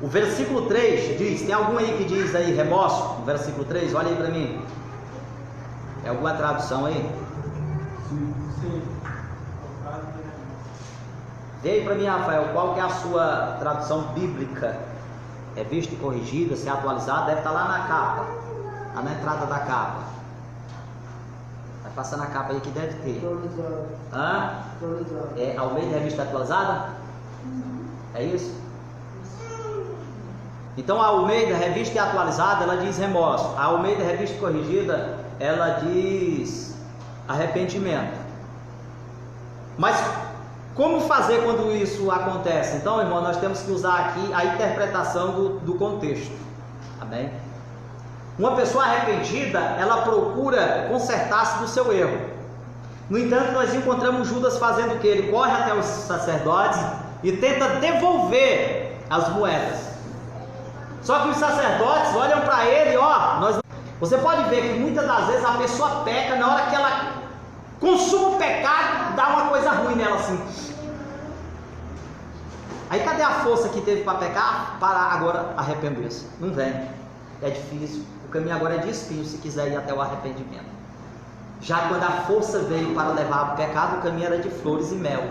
o versículo 3 diz, tem algum aí que diz aí remorso? No versículo 3, olha aí para mim. É alguma tradução aí? Sim. Vê aí para mim, Rafael, qual que é a sua tradução bíblica? É vista e corrigida, se é atualizada, deve estar lá na capa, lá na entrada da capa. Vai passar na capa aí que deve ter. Atualizado. Hã? Atualizado. É Almeida Revista Atualizada? É isso? Então a Almeida Revista Atualizada, ela diz remorso. A Almeida Revista Corrigida, ela diz arrependimento. Mas como fazer quando isso acontece? Então, irmão, nós temos que usar aqui a interpretação do contexto. Amém? Uma pessoa arrependida, ela procura consertar-se do seu erro. No entanto, nós encontramos Judas fazendo o que? Ele corre até os sacerdotes e tenta devolver as moedas. Só que os sacerdotes olham para ele, você pode ver que muitas das vezes a pessoa peca, na hora que ela consuma o pecado, dá uma coisa ruim nela assim. Aí cadê a força que teve para pecar? Para agora arrepender-se. Não vem. É difícil. O caminho agora é de espinho, se quiser ir até o arrependimento. Já quando a força veio para levar o pecado, o caminho era de flores e mel.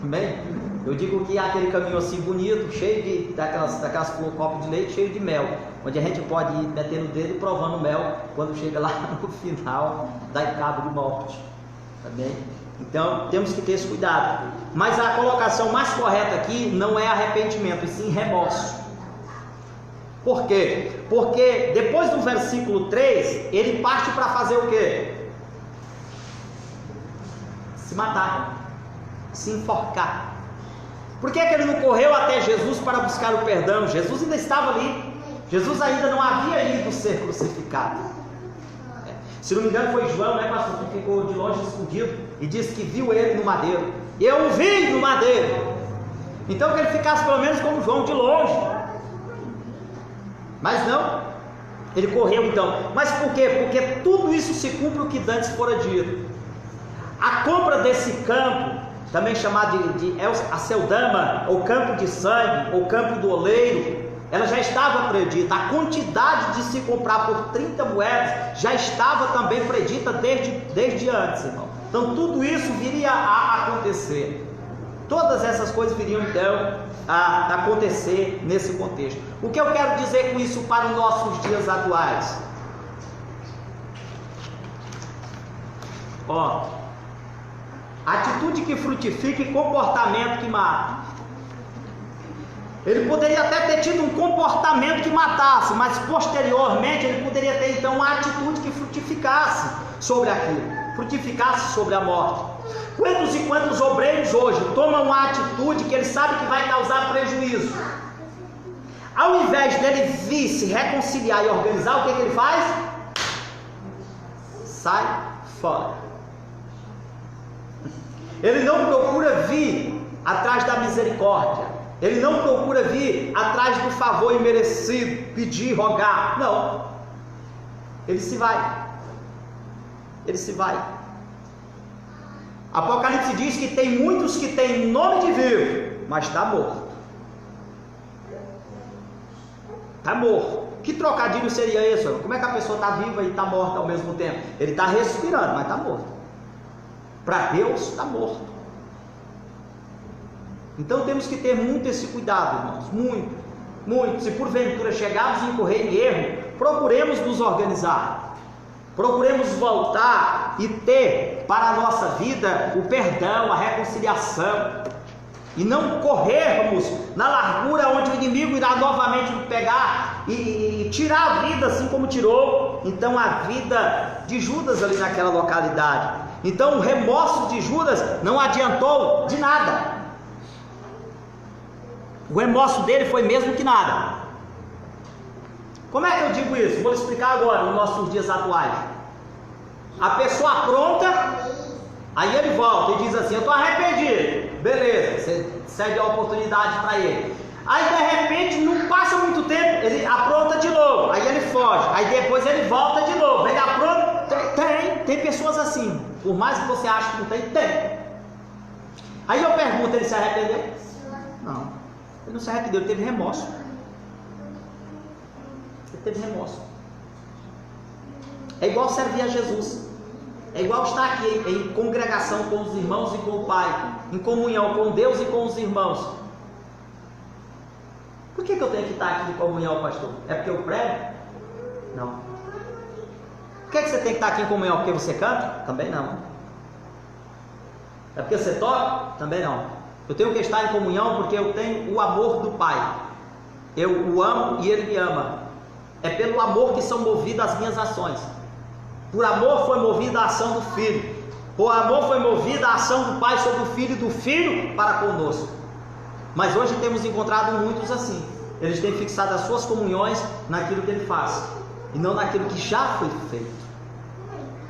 Bem, eu digo que é aquele caminho assim bonito, cheio daquelas copos de leite, cheio de mel, onde a gente pode ir metendo o dedo e provando mel quando chega lá no final da cabo de morte. Tá bem? Então temos que ter esse cuidado. Mas a colocação mais correta aqui não é arrependimento, e sim remorso. Por quê? Porque depois do versículo 3, ele parte para fazer o quê? Se matar, se enforcar. Por que ele não correu até Jesus para buscar o perdão? Jesus ainda estava ali. Jesus ainda não havia ido ser crucificado. Se não me engano foi João, né, pastor, que ficou de longe escondido e disse que viu ele no madeiro. Eu o vi no madeiro. Então que ele ficasse pelo menos como João, de longe. Mas não, ele correu então. Mas por quê? Porque tudo isso se cumpre o que dantes fora dito. A compra desse campo, também chamado de Aceldama, ou campo de sangue, ou campo do oleiro, ela já estava predita. A quantidade de se comprar por 30 moedas já estava também predita desde antes, irmão. Então tudo isso viria a acontecer. Todas essas coisas viriam então a acontecer nesse contexto. O que eu quero dizer com isso para os nossos dias atuais? Atitude que frutifica e comportamento que mata. Ele poderia até ter tido um comportamento que matasse, mas posteriormente ele poderia ter então uma atitude que frutificasse sobre aquilo, frutificasse sobre a morte. Quantos e quantos obreiros hoje tomam uma atitude que ele sabe que vai causar prejuízo? Ao invés dele vir se reconciliar e organizar, o que ele faz? Sai fora. Ele não procura vir atrás da misericórdia. Ele não procura vir atrás do favor imerecido, pedir, rogar. Não. Ele se vai. Ele se vai. Apocalipse diz que tem muitos que têm nome de vivo, mas está morto. Está morto. Que trocadilho seria esse? Como é que a pessoa está viva e está morta ao mesmo tempo? Ele está respirando, mas está morto. Para Deus está morto. Então temos que ter muito esse cuidado, irmãos. Muito, muito. Se porventura chegarmos a incorrer em erro, procuremos nos organizar. Procuremos voltar e ter para a nossa vida o perdão, a reconciliação. E não corrermos na largura onde o inimigo irá novamente nos pegar e tirar a vida assim como tirou então a vida de Judas ali naquela localidade. Então o remorso de Judas não adiantou de nada. O remorso dele foi mesmo que nada. Como é que eu digo isso? Vou explicar agora nos nossos dias atuais. A pessoa apronta, aí ele volta e diz assim: eu estou arrependido. Beleza, você cede a oportunidade para ele. Aí de repente não passa muito tempo, ele apronta de novo, aí ele foge, aí depois ele volta de novo, ele apronta. Tem pessoas assim, por mais que você ache que não tem, tem. Aí eu pergunto, ele se arrependeu? Não, ele não se arrependeu, ele teve remorso. Ele teve remorso. É igual servir a Jesus. É igual estar aqui em congregação com os irmãos e com o Pai, em comunhão com Deus e com os irmãos. Por que eu tenho que estar aqui em comunhão, pastor? É porque eu prego? Não. Por que você tem que estar aqui em comunhão? Porque você canta? Também não. É porque você toca? Também não. Eu tenho que estar em comunhão porque eu tenho o amor do Pai. Eu o amo e Ele me ama. É pelo amor que são movidas as minhas ações. Por amor foi movida a ação do Filho. Por amor foi movida a ação do Pai sobre o Filho e do Filho para conosco. Mas hoje temos encontrado muitos assim. Eles têm fixado as suas comunhões naquilo que Ele faz e não naquilo que já foi feito.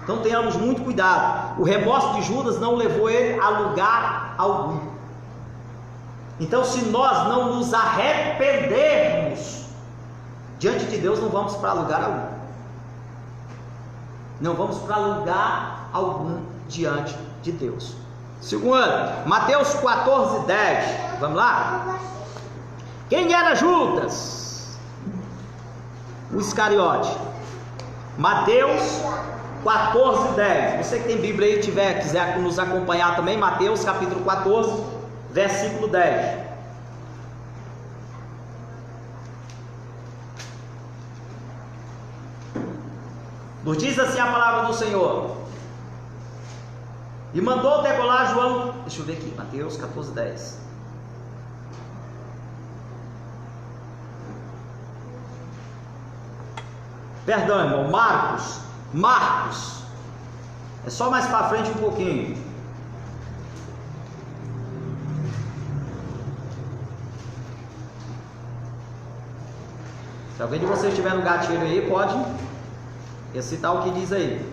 Então tenhamos muito cuidado. O remorso de Judas não levou ele a lugar algum. Então se nós não nos arrependermos, diante de Deus não vamos para lugar algum. Não vamos para lugar algum diante de Deus. Segundo, Mateus 14:10. Vamos lá? Quem era Judas? O Iscariote. Mateus 14:10. Você que tem Bíblia aí, quiser nos acompanhar também, Mateus capítulo 14, versículo 10. Nos diz assim a palavra do Senhor: e mandou degolar João. Deixa eu ver aqui, Mateus 14:10. Perdão, irmão, Marcos. É só mais para frente um pouquinho. Se alguém de vocês tiver no gatilho aí, pode recitar o que diz aí.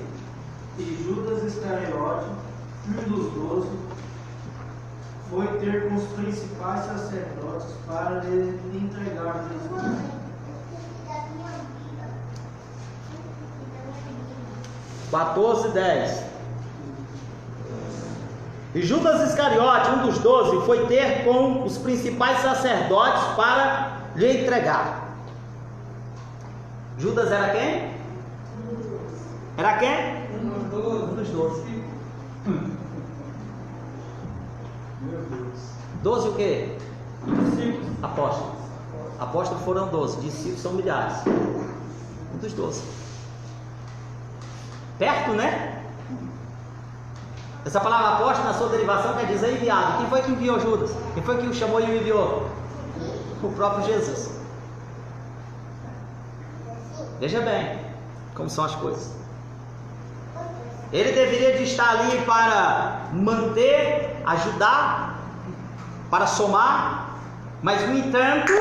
E Judas Iscariote, um dos 12, foi ter com os principais sacerdotes para lhe entregar Jesus. (14, 10). E Judas Iscariote, um dos 12, foi ter com os principais sacerdotes para lhe entregar. Judas era quem? Era quem? Um dos 12. 12 o quê? Discípulos. Apóstolos. Apóstolos foram 12, discípulos são milhares. Um dos 12. Perto, né? Essa palavra apóstolo, na sua derivação, quer dizer enviado. Quem foi que enviou Judas? Quem foi que o chamou e o enviou? O próprio Jesus. Veja bem como são as coisas. Ele deveria de estar ali para manter, ajudar, para somar, mas no entanto,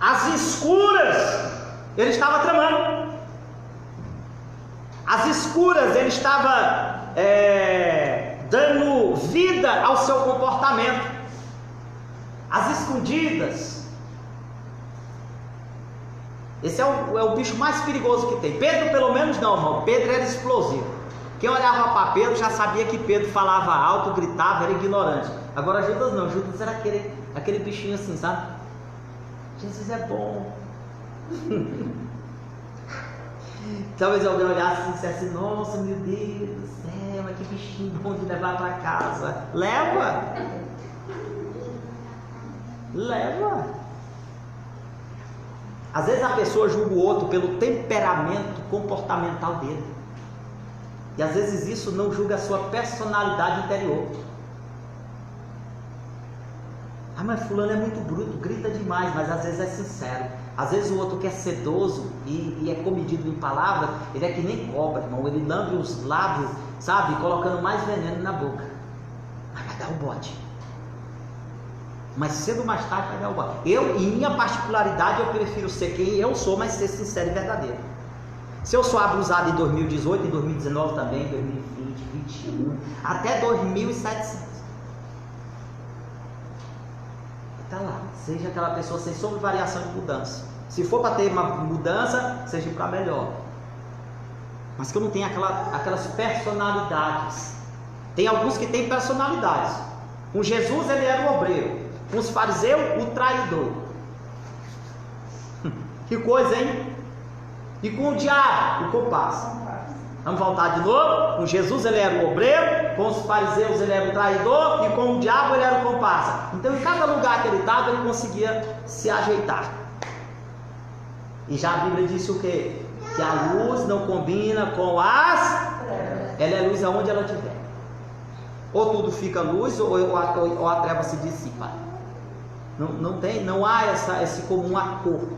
às escuras, ele estava tramando. Às escuras, ele estava dando vida ao seu comportamento. Às escondidas. Esse é o bicho mais perigoso que tem. Pedro, pelo menos, não, irmão. Pedro era explosivo. Quem olhava para Pedro já sabia que Pedro falava alto, gritava, era ignorante. Agora Judas não. Judas era aquele bichinho assim, sabe? Jesus é bom. Talvez alguém olhasse e dissesse: nossa, meu Deus do céu, mas que bichinho bom de levar para casa. Leva. Leva. Às vezes a pessoa julga o outro pelo temperamento comportamental dele. E às vezes isso não julga a sua personalidade interior. Ah, mas fulano é muito bruto, grita demais, mas às vezes é sincero. Às vezes o outro que é sedoso e é comedido em palavras, ele é que nem cobra, irmão. Ele lambe os lábios, sabe, colocando mais veneno na boca. Mas vai dar o bote. Mas cedo ou mais tarde vai dar o bote. Eu, em minha particularidade, eu prefiro ser quem eu sou, mas ser sincero e verdadeiro. Se eu sou abusado em 2018, em 2019 também, 2020, 2021, até 2700. Está lá, seja aquela pessoa sem sobrevariação de mudança. Se for para ter uma mudança, seja para melhor. Mas que eu não tenha aquelas personalidades. Tem alguns que têm personalidades. Com Jesus ele era o obreiro, com os fariseus o traidor. Que coisa, hein? E com o diabo o comparsa. Vamos voltar de novo. Com Jesus ele era o obreiro, com os fariseus ele era o traidor, e com o diabo ele era o comparsa. Então em cada lugar que ele estava ele conseguia se ajeitar. E já a Bíblia disse o quê? Que a luz não combina com as... Ela é luz aonde ela estiver. Ou tudo fica luz ou a treva se dissipa. Não há esse comum acordo.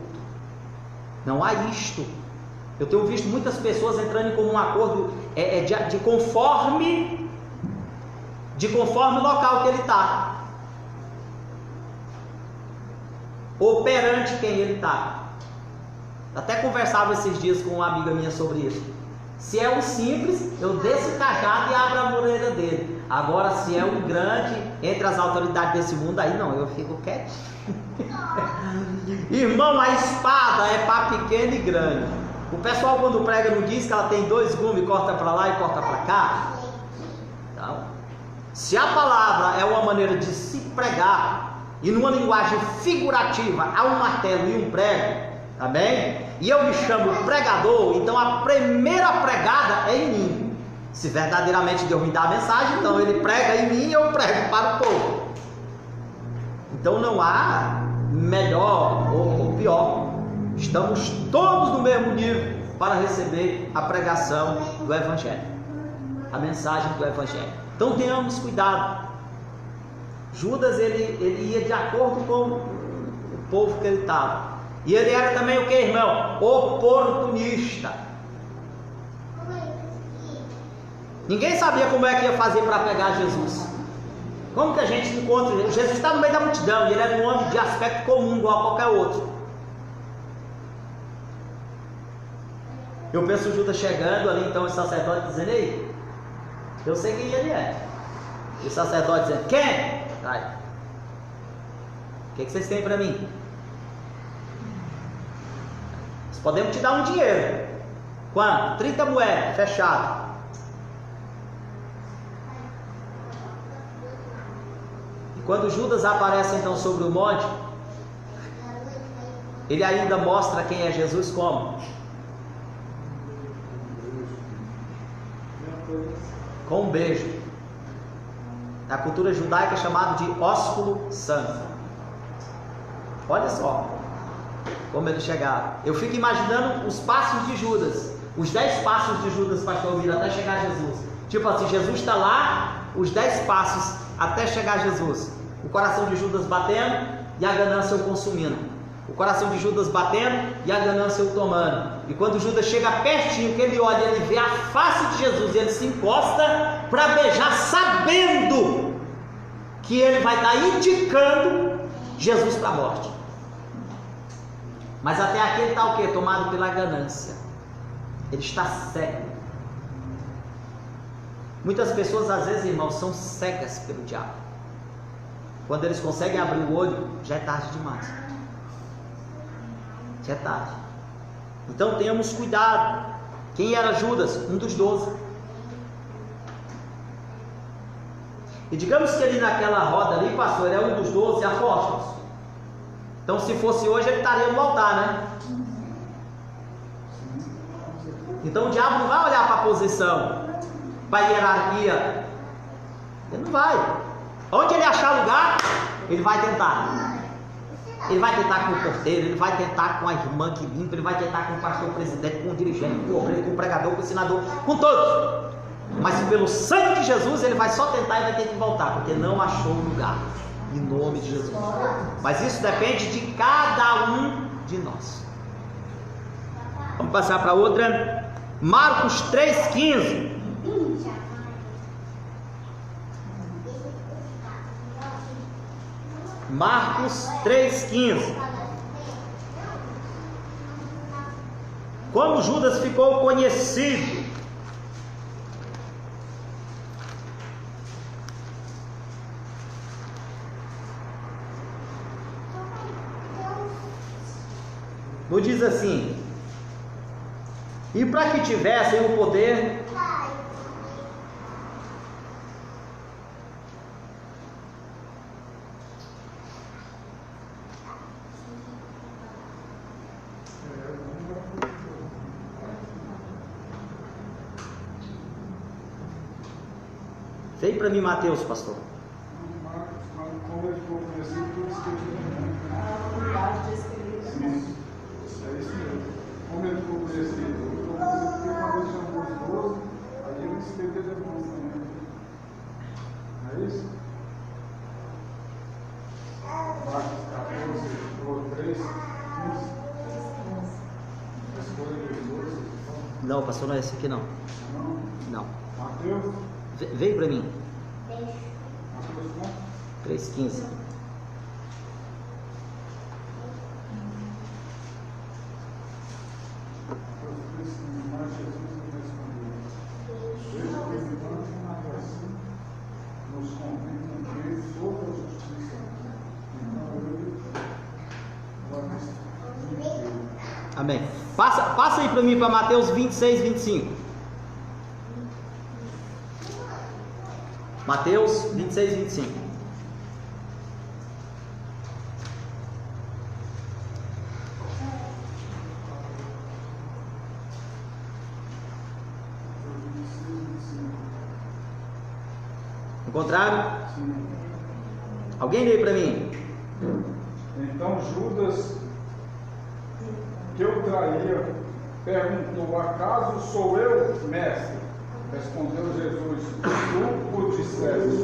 Não há isto. Eu tenho visto muitas pessoas entrando em comum acordo de conforme o local que ele está, ou perante quem ele está. Até conversava esses dias com uma amiga minha sobre isso. Se é o simples, eu desço o cajado e abro a muralha dele. Agora, se é o grande, entre as autoridades desse mundo, aí não, eu fico quieto. Irmão, a espada é para pequeno e grande. O pessoal quando prega não diz que ela tem 2 gumes, corta para lá e corta para cá. Então, se a palavra é uma maneira de se pregar, e numa linguagem figurativa há um martelo e um prego, tá bem? E eu me chamo pregador, então a primeira pregada é em mim. Se verdadeiramente Deus me dá a mensagem, então ele prega em mim e eu prego para o povo. Então não há melhor ou pior. Estamos todos no mesmo nível para receber a pregação do Evangelho, a mensagem do Evangelho. Então tenhamos cuidado. Judas ele ia de acordo com o povo que ele estava. E ele era também o que, irmão? Oportunista. Ninguém sabia como é que ia fazer para pegar Jesus. Como que a gente encontra? Jesus está no meio da multidão e ele era um homem de aspecto comum, igual a qualquer outro. Eu penso o Judas chegando ali, então o sacerdote dizendo: ei, eu sei quem ele é. E o sacerdote dizendo: quem? Vai. O que vocês têm para mim? Nós podemos te dar um dinheiro. Quanto? 30 moedas, fechado. E quando Judas aparece então sobre o monte, ele ainda mostra quem é Jesus como? Com um beijo. Na cultura judaica é chamado de ósculo santo. Olha só como ele chegava. Eu fico imaginando os passos de Judas, os 10 passos de Judas, pastor Mira, até chegar a Jesus. Tipo assim, Jesus está lá, os 10 passos até chegar a Jesus. O coração de Judas batendo e a ganância o consumindo. O coração de Judas batendo e a ganância o tomando. E quando Judas chega pertinho, que ele olha, ele vê a face de Jesus e ele se encosta para beijar, sabendo que ele vai estar indicando Jesus para a morte. Mas até aqui ele está o quê? Tomado pela ganância. Ele está cego. Muitas pessoas, às vezes, irmãos, são cegas pelo diabo. Quando eles conseguem abrir o olho, já é tarde demais. Já é tarde. Então tenhamos cuidado. Quem era Judas? Um dos 12. E digamos que ele naquela roda ali, pastor, ele é um dos 12 apóstolos. Então se fosse hoje, ele estaria no altar, né? Então o diabo não vai olhar para a posição, para a hierarquia. Ele não vai. Onde ele achar lugar, ele vai tentar. Ele vai tentar com o porteiro, ele vai tentar com a irmã que limpa, ele vai tentar com o pastor presidente, com o dirigente, com o obreiro, com o pregador, com o ensinador, com todos. Mas pelo sangue de Jesus, ele vai só tentar e vai ter que voltar, porque não achou lugar. Em nome de Jesus. Mas isso depende de cada um de nós. Vamos passar para outra. Marcos 3,15. Marcos 3,15. Como Judas ficou conhecido? Não diz assim: e para que tivessem o poder Vem para mim, Mateus, pastor. Como ele ficou conhecido, tudo escreveu. A vontade de escrever. É isso mesmo. Como ele ficou conhecido, porque uma vez chamou os 12, aí ele escreveu depois também. Não é isso? Marcos 14, 3, 15. A escolha dos 12. Não, pastor, não é esse aqui não. Não? Não. Mateus? Vem para mim. Mateus quanto? 3,15. Amém. Passa aí para mim, para Mateus 26, 25. Mateus 26, 25. Encontraram? Sim. Alguém lê para mim? Então Judas, que eu traía, perguntou: acaso sou eu, mestre? Respondeu Jesus: tu o disseste.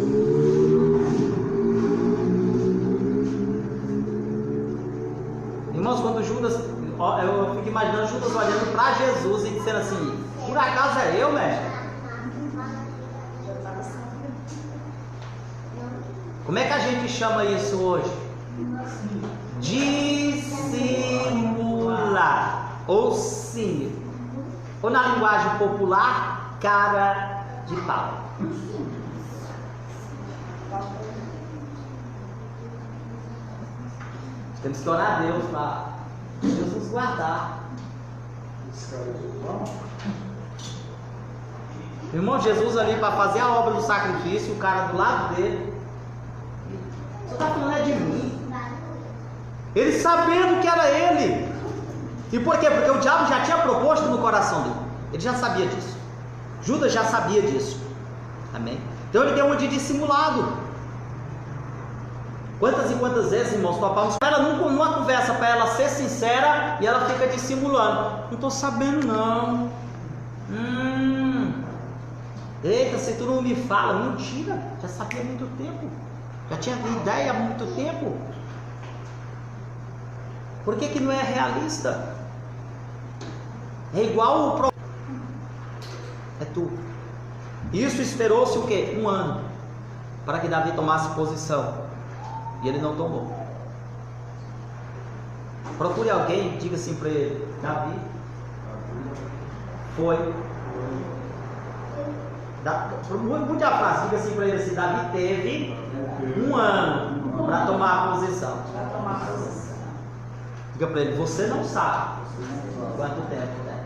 Irmãos, quando Judas, eu fico imaginando Judas olhando para Jesus e dizendo assim: por acaso é eu, mestre? Como é que a gente chama isso hoje? Dissimular ou cínico. Ou na linguagem popular, cara de pau. Temos que orar a Deus para Deus nos guardar. O irmão Jesus ali para fazer a obra do sacrifício, o cara do lado dele. Você está falando é de mim? Ele sabendo que era ele. E por quê? Porque o diabo já tinha proposto no coração dele. Ele já sabia disso. Judas já sabia disso. Amém? Então ele deu uma de dissimulado. Quantas e quantas vezes, irmãos, topamos com ela numa conversa para ela ser sincera e ela fica dissimulando. Não estou sabendo não. Eita, se tu não me fala, mentira, já sabia há muito tempo. Já tinha ideia há muito tempo. Por que não é realista? É igual o profeta. É tu. Isso esperou-se o quê? 1 ano. Para que Davi tomasse posição. E ele não tomou. Procure alguém, diga assim para ele: Davi foi. Mude a frase, diga assim para ele assim: Davi teve 1 ano para tomar a posição. Diga para ele: você não sabe quanto tempo, né?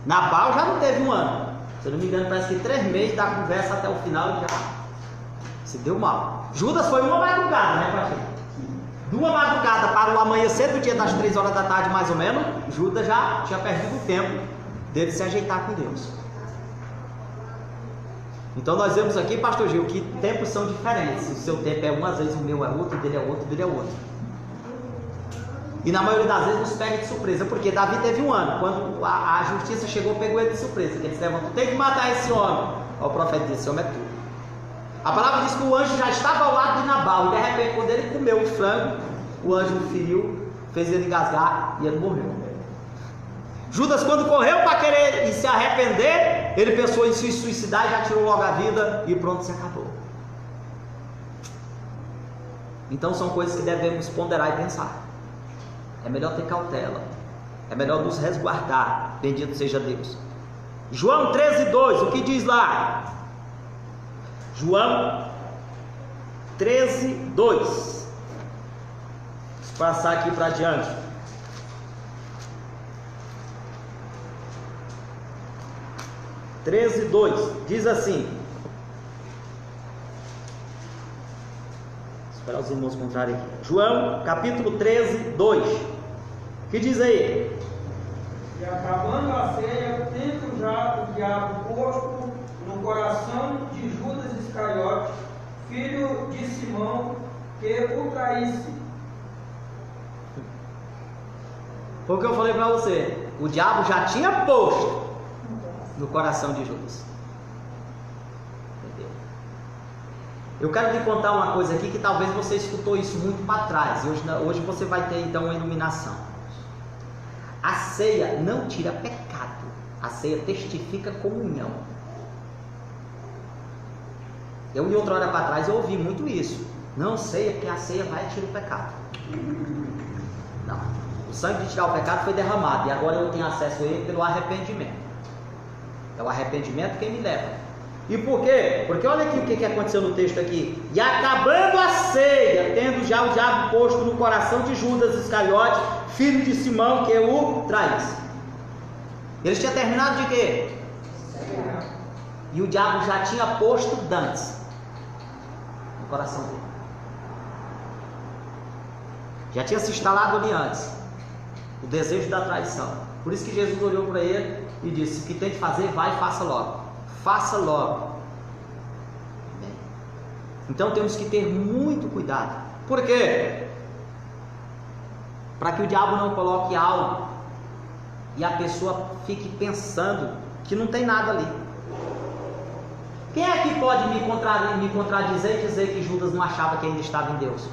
Nabal já não teve 1 ano. Se eu não me engano, parece que 3 meses da conversa até o final ele já se deu mal. Judas foi uma madrugada, né, pastor? De uma madrugada para o amanhecer do dia das 3 horas da tarde, mais ou menos, Judas já tinha perdido o tempo dele se ajeitar com Deus. Então nós vemos aqui, pastor Gil, que tempos são diferentes. O seu tempo é um, às vezes o meu é outro, o dele é outro, o dele é outro. E na maioria das vezes nos pega de surpresa, porque Davi teve 1 ano. Quando a justiça chegou, pegou ele de surpresa. Que ele se levantou: tem que matar esse homem. O profeta disse: esse homem é tu. A palavra diz que o anjo já estava ao lado de Nabal. E de repente, quando ele comeu o frango, o anjo o feriu, fez ele engasgar e ele morreu. Judas, quando correu para querer se arrepender, ele pensou em se suicidar e já tirou logo a vida e pronto, se acabou. Então são coisas que devemos ponderar e pensar. É melhor ter cautela. É melhor nos resguardar. Bendito seja Deus. João 13:2, o que diz lá? João 13:2. Vamos passar aqui para diante. Diz assim. Esperar os irmãos encontrarem aqui. João capítulo 13:2. Que diz aí? E acabando a ceia, tendo já o diabo posto no coração de Judas Iscariote, filho de Simão, que o traísse. Foi o que eu falei para você. O diabo já tinha posto no coração de Judas. Entendeu? Eu quero lhe contar uma coisa aqui que talvez você escutou isso muito para trás. Hoje você vai ter então uma iluminação. A ceia não tira pecado. A ceia testifica comunhão. Eu, em outra hora para trás, eu ouvi muito isso. Não ceia, porque a ceia vai tirar o pecado. Não. O sangue de tirar o pecado foi derramado. E agora eu tenho acesso a ele pelo arrependimento. É o arrependimento quem me leva. E por quê? Porque olha aqui o que aconteceu no texto aqui. E acabando a ceia, tendo já o diabo posto no coração de Judas Iscariote, filho de Simão, que o traísse. Eles tinham terminado de quê? E o diabo já tinha posto dantes no coração dele. Já tinha se instalado ali antes o desejo da traição. Por isso que Jesus olhou para ele e disse: o que tem que fazer, vai e faça logo. Faça logo. Então temos que ter muito cuidado. Por quê? Para que o diabo não coloque algo e a pessoa fique pensando que não tem nada ali. Quem é que pode me contradizer e dizer que Judas não achava que ainda estava em Deus?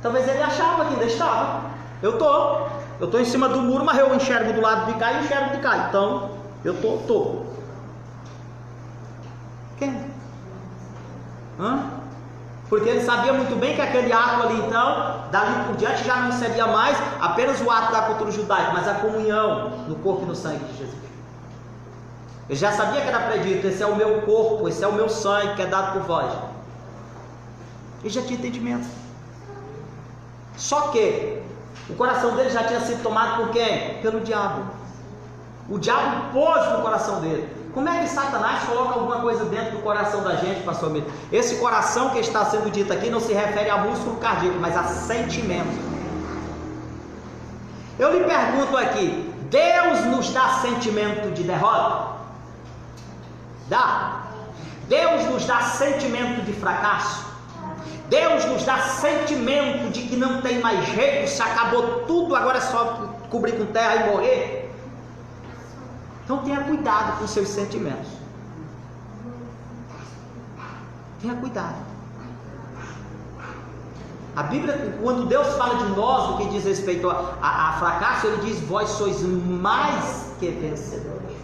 Talvez ele achava que ainda estava. Eu estou em cima do muro, mas eu enxergo do lado de cá e enxergo de cá. Então, eu estou. Quem? porque ele sabia muito bem que aquele ato ali, então, dali por diante já não seria mais apenas o ato da cultura judaica, mas a comunhão no corpo e no sangue de Jesus. Ele já sabia que era predito: esse é o meu corpo, esse é o meu sangue que é dado por vós. Ele já tinha entendimento. Só que o coração dele já tinha sido tomado por quem? Pelo diabo. O diabo pôs no coração dele. Como é que Satanás coloca alguma coisa dentro do coração da gente, pastor Mito? Esse coração que está sendo dito aqui não se refere a músculo cardíaco, mas a sentimento. Eu lhe pergunto aqui: Deus nos dá sentimento de derrota? Dá. Deus nos dá sentimento de fracasso? Deus nos dá sentimento de que não tem mais jeito, se acabou tudo, agora é só cobrir com terra e morrer? Então tenha cuidado com seus sentimentos. Tenha cuidado. A Bíblia, quando Deus fala de nós, no que diz respeito a fracasso, Ele diz: vós sois mais que vencedores.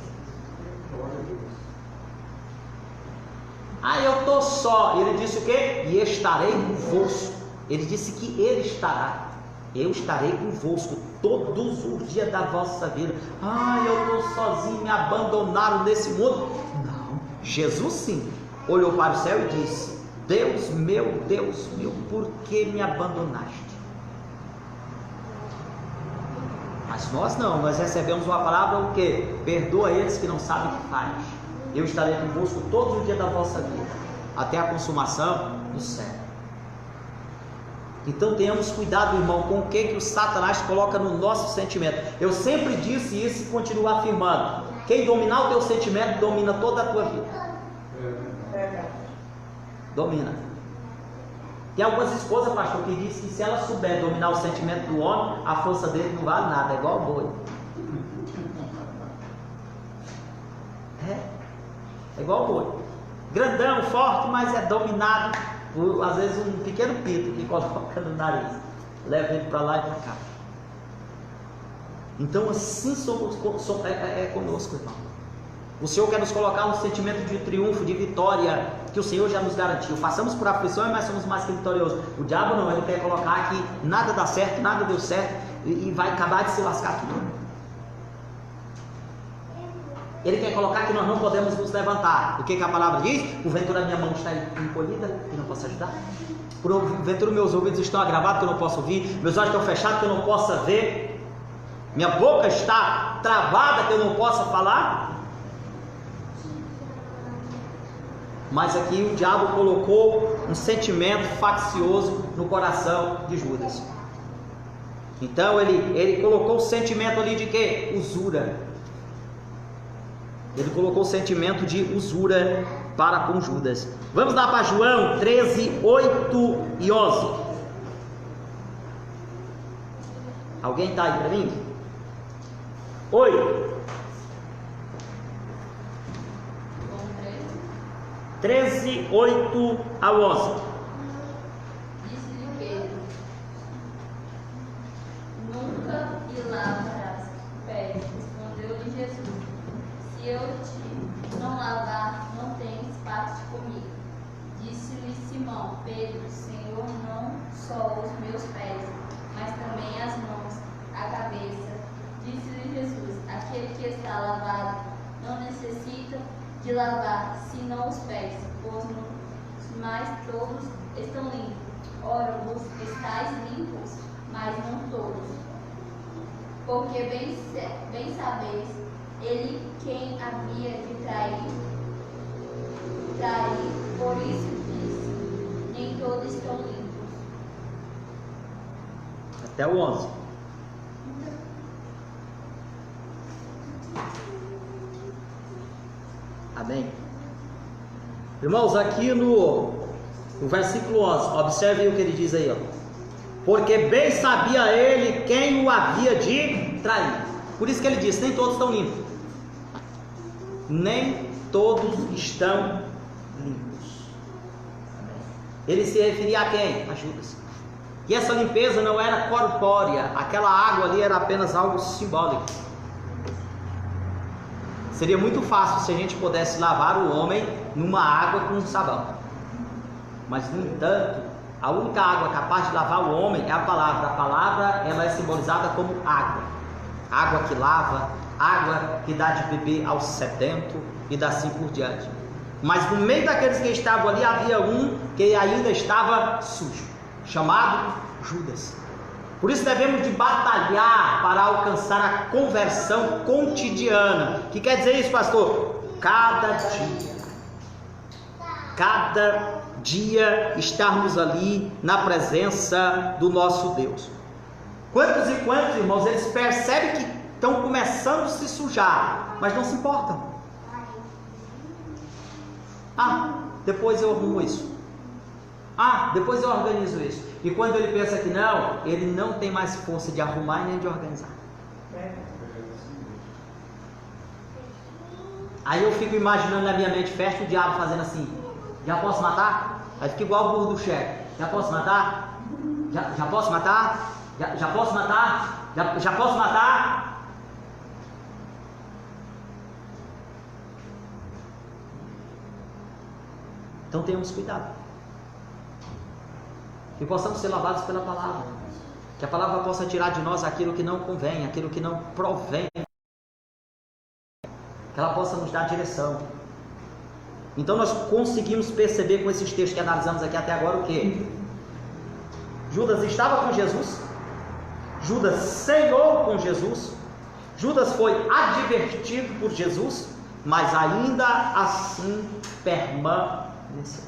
Ah, eu estou só. Ele disse o quê? E estarei convosco. Ele disse que Ele estará. Eu estarei convosco todos os dias da vossa vida. Ah, eu estou sozinho, me abandonaram nesse mundo. Não, Jesus sim olhou para o céu e disse: Deus meu, por que me abandonaste? Mas nós não, nós recebemos uma palavra o quê? Perdoa eles que não sabem o que faz. Eu estarei convosco todos os dias da vossa vida, até a consumação do século. Então tenhamos cuidado, irmão, com o que o Satanás coloca no nosso sentimento. Eu sempre disse isso e continuo afirmando: quem dominar o teu sentimento, domina toda a tua vida. Domina. Tem algumas esposas, pastor, que dizem que se ela souber dominar o sentimento do homem, a força dele não vale nada, é igual o boi. É igual o boi. Grandão, forte, mas é dominado por, às vezes, um pequeno pito que coloca no nariz, leva ele para lá e para cá. Então assim é conosco, irmão. O Senhor quer nos colocar um sentimento de triunfo, de vitória, que o Senhor já nos garantiu. Passamos por aflições, mas somos mais que vitoriosos. O diabo não, ele quer colocar que nada dá certo, nada deu certo, e vai acabar de se lascar tudo. Ele quer colocar que nós não podemos nos levantar. O que a palavra diz? Porventura minha mão está encolhida e não posso ajudar. Porventura meus ouvidos estão agravados que eu não posso ouvir. Meus olhos estão fechados que eu não possa ver. Minha boca está travada que eu não possa falar. Mas aqui o diabo colocou um sentimento faccioso no coração de Judas. Então ele colocou o sentimento ali de quê? Usura. Ele colocou o sentimento de usura para com Judas. Vamos lá para João 13, 8 e 11. Alguém está aí para mim? 8. 13, 8 a 11. Disse-lhe Pedro: nunca lhe lavarás os pés. Respondeu-lhe Jesus: se eu te não lavar, não tens parte comigo. Disse-lhe Simão Pedro: Senhor, não só os meus pés, mas também as mãos, a cabeça. Disse-lhe Jesus: aquele que está lavado não necessita de lavar, senão os pés, pois mas todos estão limpos. Ora, vos estáis limpos, mas não todos. Porque bem sabeis, ele quem havia de trair, por isso disse, nem todos estão limpos. Até o 11. Amém? Irmãos, aqui no versículo 11, observe o que ele diz aí, ó. Porque bem sabia ele quem o havia de trair. Por isso que ele disse, nem todos estão limpos. Nem todos estão limpos. Amém? Ele se referia a quem? A Judas. E essa limpeza não era corpórea, aquela água ali era apenas algo simbólico. Seria muito fácil se a gente pudesse lavar o homem numa água com sabão. Mas, no entanto, A única água capaz de lavar o homem é a palavra. A palavra, ela é simbolizada como água. Água que lava, água que dá de beber ao sedento e assim por diante. Mas no meio daqueles que estavam ali havia um que ainda estava sujo, chamado Judas. Por isso devemos de batalhar para alcançar a conversão cotidiana. O que quer dizer isso, pastor? Cada dia estarmos ali na presença do nosso Deus. Quantos e quantos, irmãos, eles percebem que estão começando a se sujar, mas não se importam. Depois eu arrumo isso. Depois eu organizo isso. E quando ele pensa que não, ele não tem mais força de arrumar e nem de organizar. Aí eu fico imaginando na minha mente fértil o diabo fazendo assim: já posso matar? Aí fica igual o burro do chefe: já posso matar? Já posso matar? Já posso matar? Já posso matar? Então tenhamos cuidado, que possamos ser lavados pela palavra, que a palavra possa tirar de nós aquilo que não convém, aquilo que não provém, que ela possa nos dar direção. Então nós conseguimos perceber com esses textos que analisamos aqui até agora o que? Judas estava com Jesus, Judas ceiou com Jesus, Judas foi advertido por Jesus, mas ainda assim permaneceu.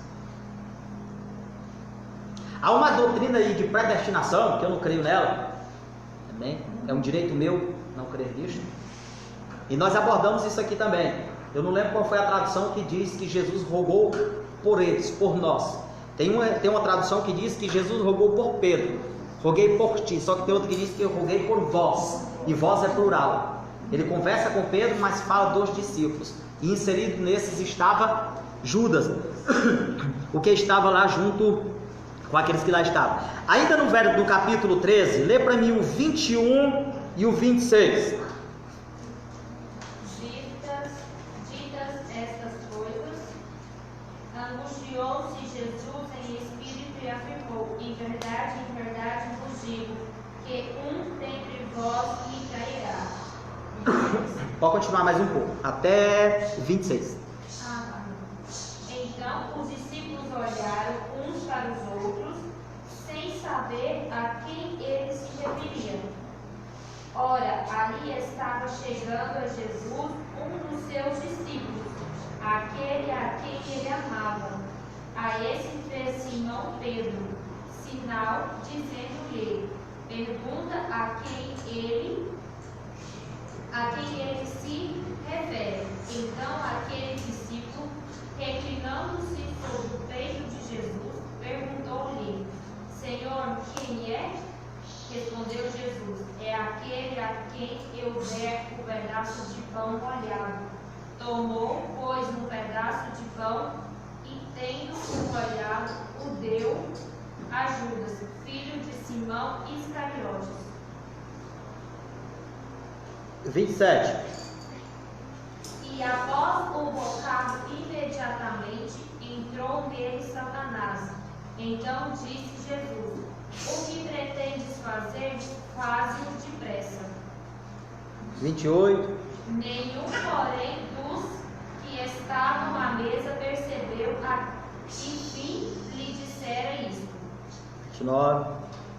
Há uma doutrina aí de predestinação, que eu não creio nela, também é um direito meu não crer nisso, e nós abordamos isso aqui também. Eu não lembro qual foi a tradução que diz que Jesus rogou por eles, por nós. Tem uma tradução que diz que Jesus rogou por Pedro, roguei por ti, só que tem outra que diz que eu roguei por vós, e vós é plural. Ele conversa com Pedro, mas fala dos discípulos, e inserido nesses estava Judas, o que estava lá junto com aqueles que lá estavam. Ainda no capítulo 13, lê para mim o 21 e o 26. Ditas estas coisas, angustiou-se Jesus em espírito e afirmou: em verdade vos digo, que um dentre vós me trairá. Pode continuar mais um pouco, até 26. Então os discípulos olharam uns para os outros, sem saber a quem eles se referiam. Ora, ali estava chegando a Jesus um dos seus discípulos, aquele a quem ele amava. A esse fez Simão Pedro sinal, dizendo-lhe: pergunta a quem ele se refere. Então aquele discípulo, reclinando-se sobre o peito de Jesus, perguntou-lhe: Senhor, quem é? Respondeu Jesus: é aquele a quem eu der o pedaço de pão molhado. Tomou, pois, um pedaço de pão e, tendo-o molhado, o deu a Judas, filho de Simão Iscariotes. 27. E após o bocado, imediatamente entrou nele Satanás. Então disse Jesus: o que pretendes fazer, faze-o depressa. 28. Nenhum, porém, dos que estavam à mesa percebeu a que fim lhe dissera isto. 29.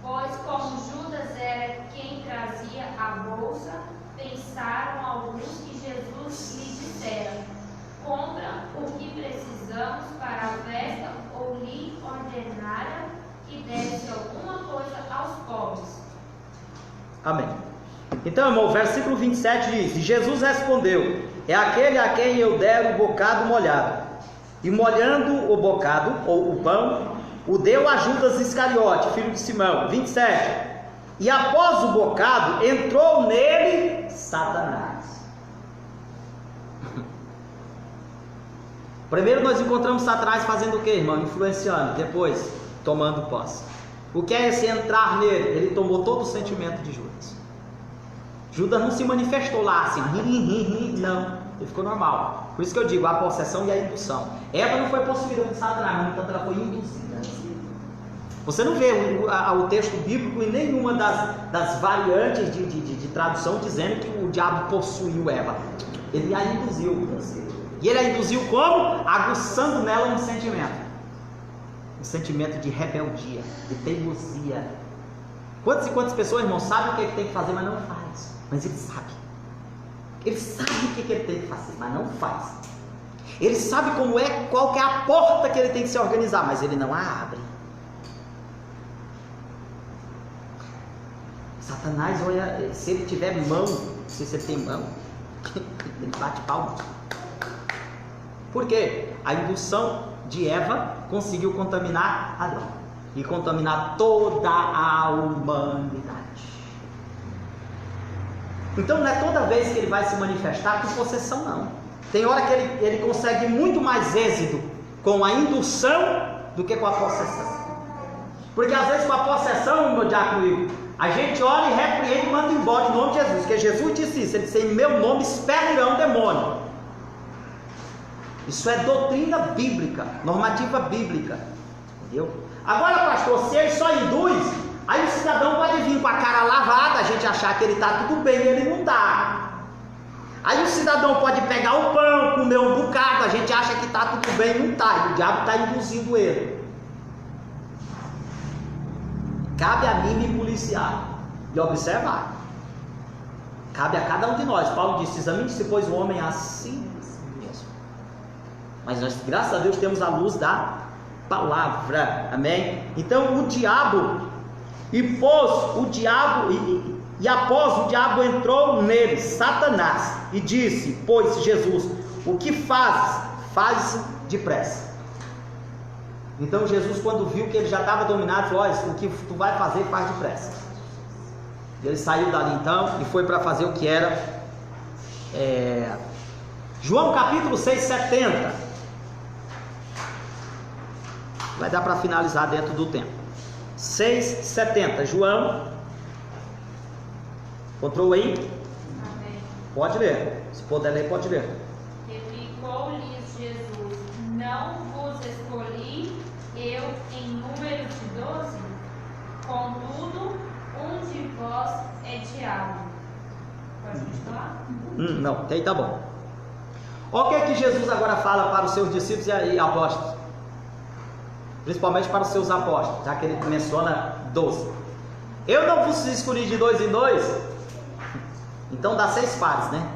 Pois como Judas era quem trazia a bolsa, pensaram alguns que Jesus lhe dissera: compra o que precisamos para a festa, ou lhe ordenara que desse alguma coisa aos pobres. Amém. Então, irmão, o versículo 27 diz: e Jesus respondeu: é aquele a quem eu der o bocado molhado. E molhando o bocado, ou o pão, o deu a Judas Iscariote, filho de Simão. 27. E após o bocado, entrou nele Satanás. Primeiro nós encontramos Satanás fazendo o que, irmão? Influenciando. Depois, tomando posse. O que é esse entrar nele? Ele tomou todo o sentimento de Judas. Judas não se manifestou lá assim, não, ele ficou normal. Por isso que eu digo, a possessão e a indução. Eva não foi possuída por Satanás, no entanto ela foi induzida. Você não vê o texto bíblico em nenhuma das variantes de tradução dizendo que o diabo possuiu Eva. Ele a induziu. E ele a induziu como? Aguçando nela um sentimento. Um sentimento de rebeldia, de teimosia. Quantas e quantas pessoas, irmão, sabem o que tem que fazer, mas não faz. Mas ele sabe. Ele sabe o que ele tem que fazer, mas não faz. Ele sabe qual que é a porta que ele tem que se organizar, mas ele não a abre. Satanás, olha, se ele tiver mão, se você tem mão, ele bate palmas. Por quê? A indução de Eva conseguiu contaminar Adão e contaminar toda a humanidade. Então não é toda vez que ele vai se manifestar com possessão, não. Tem hora que ele consegue muito mais êxito com a indução do que com a possessão. Porque às vezes com a possessão, meu diácono Igor, a gente ora e repreende e manda embora em nome de Jesus. Porque Jesus disse isso, ele disse: em meu nome expelirão demônio. Isso é doutrina bíblica, normativa bíblica, entendeu? Agora, pastor, se ele só induz, aí o cidadão pode vir com a cara lavada, a gente achar que ele está tudo bem e ele não está. Aí o cidadão pode pegar o pão, comer um bocado, a gente acha que está tudo bem e não está, e o diabo está induzindo ele. Cabe a mim me policiar e observar. Cabe a cada um de nós. Paulo disse: examine-se, pois, o homem assim mesmo. Mas nós, graças a Deus, temos a luz da palavra. Amém? Então o diabo, e após o diabo entrou nele, Satanás, e disse: pois Jesus, o que fazes? Faz depressa. Então Jesus, quando viu que ele já estava dominado, falou: olha, o que tu vai fazer, faz depressa. Ele saiu dali então e foi para fazer o que era João capítulo 6:70. Vai dar para finalizar dentro do tempo. 6:70. João, encontrou aí? Amém. Pode ler. Se puder ler, pode ler. Replicou-lhes Jesus: não vos escolhi eu em número de 12? Contudo, um de vós é diabo. Pode continuar? Não, até aí tá bom. O que é que Jesus agora fala para os seus discípulos e apóstolos? Principalmente para os seus apóstolos, já que ele menciona 12. Eu não vos escolhi de 2 em 2, então dá 6 pares, né?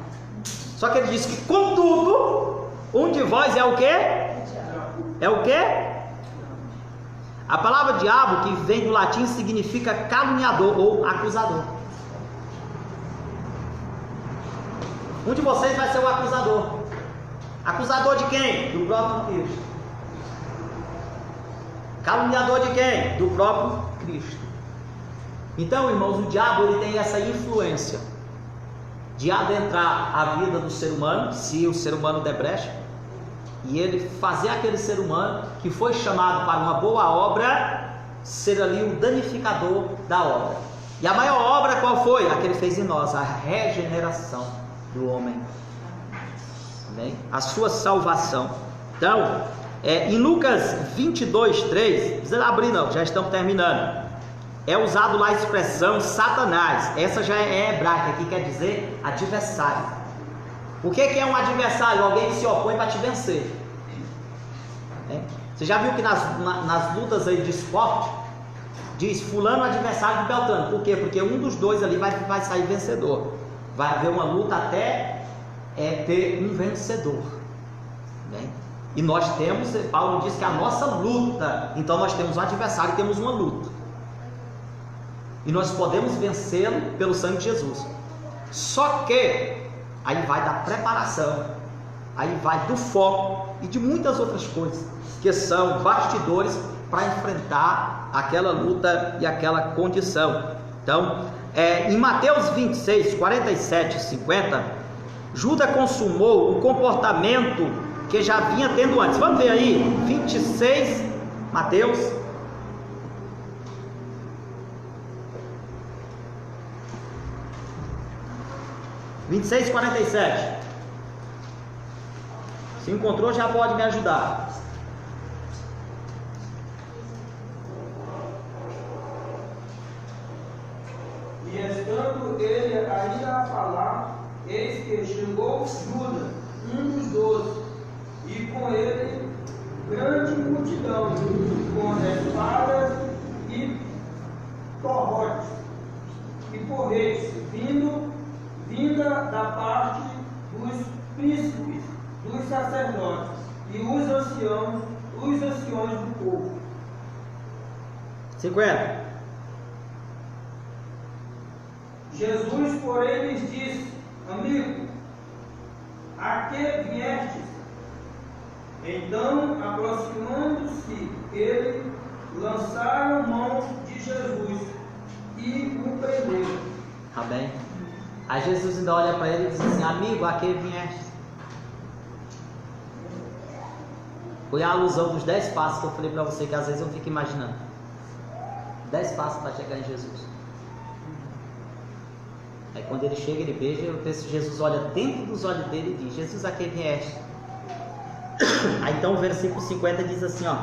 Só que ele diz que, contudo, um de vós é o quê? É o quê? A palavra diabo, que vem do latim, significa caluniador ou acusador. Um de vocês vai ser o acusador. Acusador de quem? Do próprio Cristo. Caluniador de quem? Do próprio Cristo. Então, irmãos, o diabo ele tem essa influência de adentrar a vida do ser humano, se o ser humano der brecha, e ele fazer aquele ser humano que foi chamado para uma boa obra ser ali o danificador da obra. E a maior obra qual foi? A que ele fez em nós, a regeneração do homem. Amém? A sua salvação. Então, em Lucas 22:3, não precisa abrir não, já estamos terminando. É usado lá a expressão Satanás. Essa já é hebraica, que quer dizer adversário. O que é um adversário? Alguém que se opõe para te vencer. Você já viu que nas lutas aí de esporte diz fulano adversário de Beltrano. Por quê? Porque um dos dois ali vai sair vencedor. Vai haver uma luta até ter um vencedor. E nós temos, Paulo diz que a nossa luta, então nós temos um adversário e temos uma luta. E nós podemos vencê-lo pelo sangue de Jesus. Só que aí vai da preparação, aí vai do foco e de muitas outras coisas que são bastidores para enfrentar aquela luta e aquela condição. Então, em Mateus 26:47 e 50, Judas consumou o comportamento que já vinha tendo antes. Vamos ver aí, 26, Mateus. (26, 47). Se encontrou, já pode me ajudar. chegou Judas, um dos 12, e com ele grande multidão, com espadas e torrotes e porretes, vinda da parte dos príncipes, dos sacerdotes e os anciões do povo. 50. Jesus, porém, lhes disse: amigo, a que viestes? Então, aproximando-se ele, lançaram mão de Jesus e o prenderam. Amém. Aí Jesus ainda olha para ele e diz assim: amigo, a que vieste? Foi a alusão dos 10 passos que eu falei para você, que às vezes eu fico imaginando. 10 passos para chegar em Jesus. Aí quando ele chega, ele beija, eu penso que Jesus olha dentro dos olhos dele e diz: Jesus, a que vieste? Aí então o versículo 50 diz assim, ó: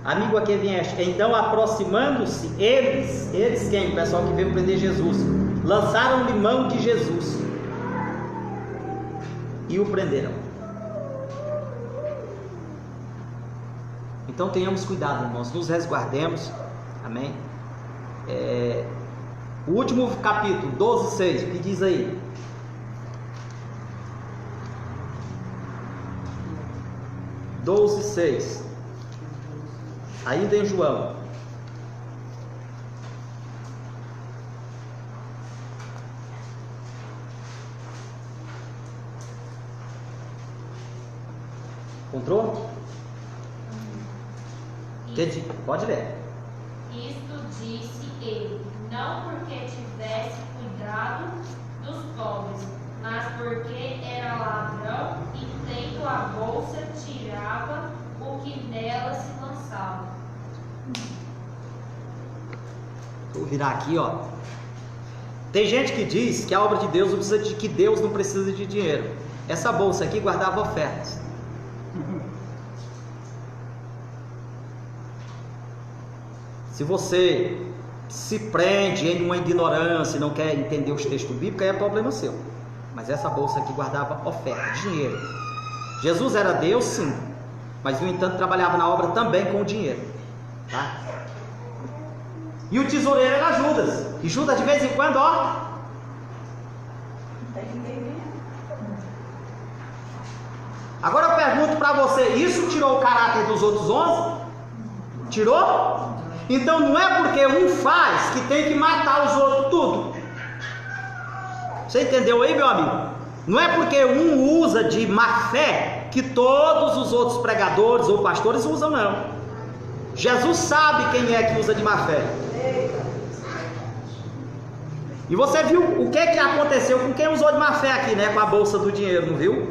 amigo, a que vieste? Então, aproximando-se, eles quem? O pessoal que veio prender Jesus, lançaram-lhe mão de Jesus e o prenderam. Então tenhamos cuidado, irmãos, nos resguardemos. Amém? O último capítulo, 12:6, o que diz aí? (12:6), ainda em João. Encontrou? Pode ler. Isto disse ele, não porque tivesse cuidado dos pobres, mas porque era ladrão e, tendo a bolsa, tirava o que nela se lançava. Vou virar aqui, ó. Tem gente que diz que a obra de Deus não precisa de que Deus não precisa de dinheiro. Essa bolsa aqui guardava ofertas. Se você se prende em uma ignorância e não quer entender os textos bíblicos, aí é problema seu. Mas essa bolsa aqui guardava oferta, dinheiro. Jesus era Deus, sim, mas no entanto trabalhava na obra também com o dinheiro, tá? E o tesoureiro era Judas. E Judas de vez em quando, ó, agora eu pergunto para você, isso tirou o caráter dos outros 11? Tirou? Então não é porque um faz que tem que matar os outros tudo. Você entendeu aí, meu amigo? Não é porque um usa de má fé que todos os outros pregadores ou pastores usam, não. Jesus sabe quem é que usa de má fé. E você viu o que aconteceu com quem usou de má fé aqui, né? Com a bolsa do dinheiro, não viu?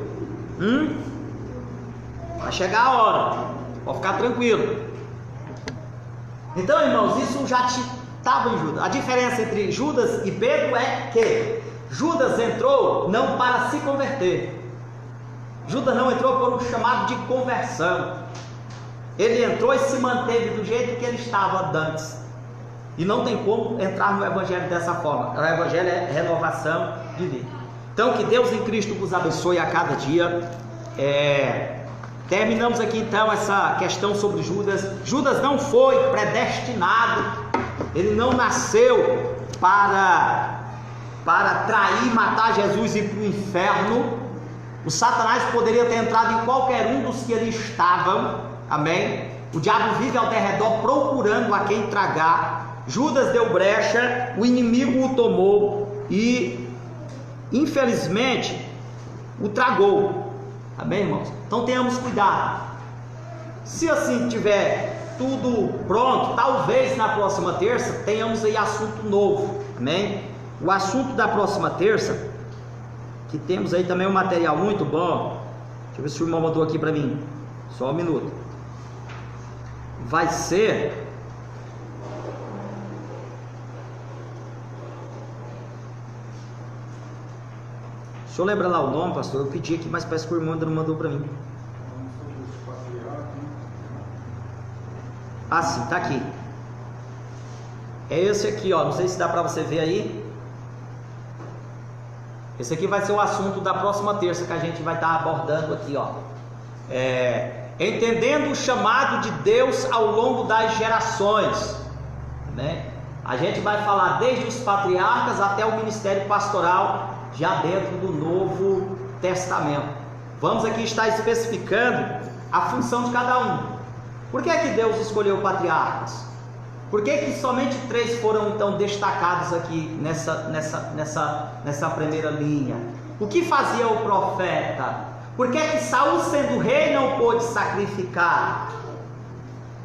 Vai chegar a hora. Pode ficar tranquilo. Então, irmãos, isso já estava em Judas. A diferença entre Judas e Pedro é que Judas entrou não para se converter. Judas não entrou por um chamado de conversão. Ele entrou e se manteve do jeito que ele estava antes. E não tem como entrar no Evangelho dessa forma. O Evangelho é renovação de vida. Então, que Deus em Cristo vos abençoe a cada dia. Terminamos aqui então essa questão sobre Judas. Judas não foi predestinado, ele não nasceu para trair, matar Jesus e ir para o inferno. O Satanás poderia ter entrado em qualquer um dos que ali estavam, amém? O diabo vive ao derredor procurando a quem tragar. Judas deu brecha, o inimigo o tomou e infelizmente o tragou. Amém, irmãos? Então tenhamos cuidado. Se assim tiver tudo pronto, talvez na próxima terça tenhamos aí assunto novo. Amém? O assunto da próxima terça, que temos aí também um material muito bom. Deixa eu ver se o irmão mandou aqui para mim. Só um minuto. Vai ser... Deixa eu lembrar lá o nome, pastor. Eu pedi aqui, mas parece que o irmão ainda não mandou para mim. Ah, sim, tá aqui. É esse aqui, ó. Não sei se dá para você ver aí. Esse aqui vai ser o assunto da próxima terça que a gente vai estar abordando aqui, ó. Entendendo o chamado de Deus ao longo das gerações, né? A gente vai falar desde os patriarcas até o ministério pastoral, já dentro do Novo Testamento. Vamos aqui estar especificando a função de cada um. Por que é que Deus escolheu patriarcas? Por que que somente 3 foram então destacados aqui nessa primeira linha? O que fazia o profeta? Por que que Saul, sendo rei, não pôde sacrificar?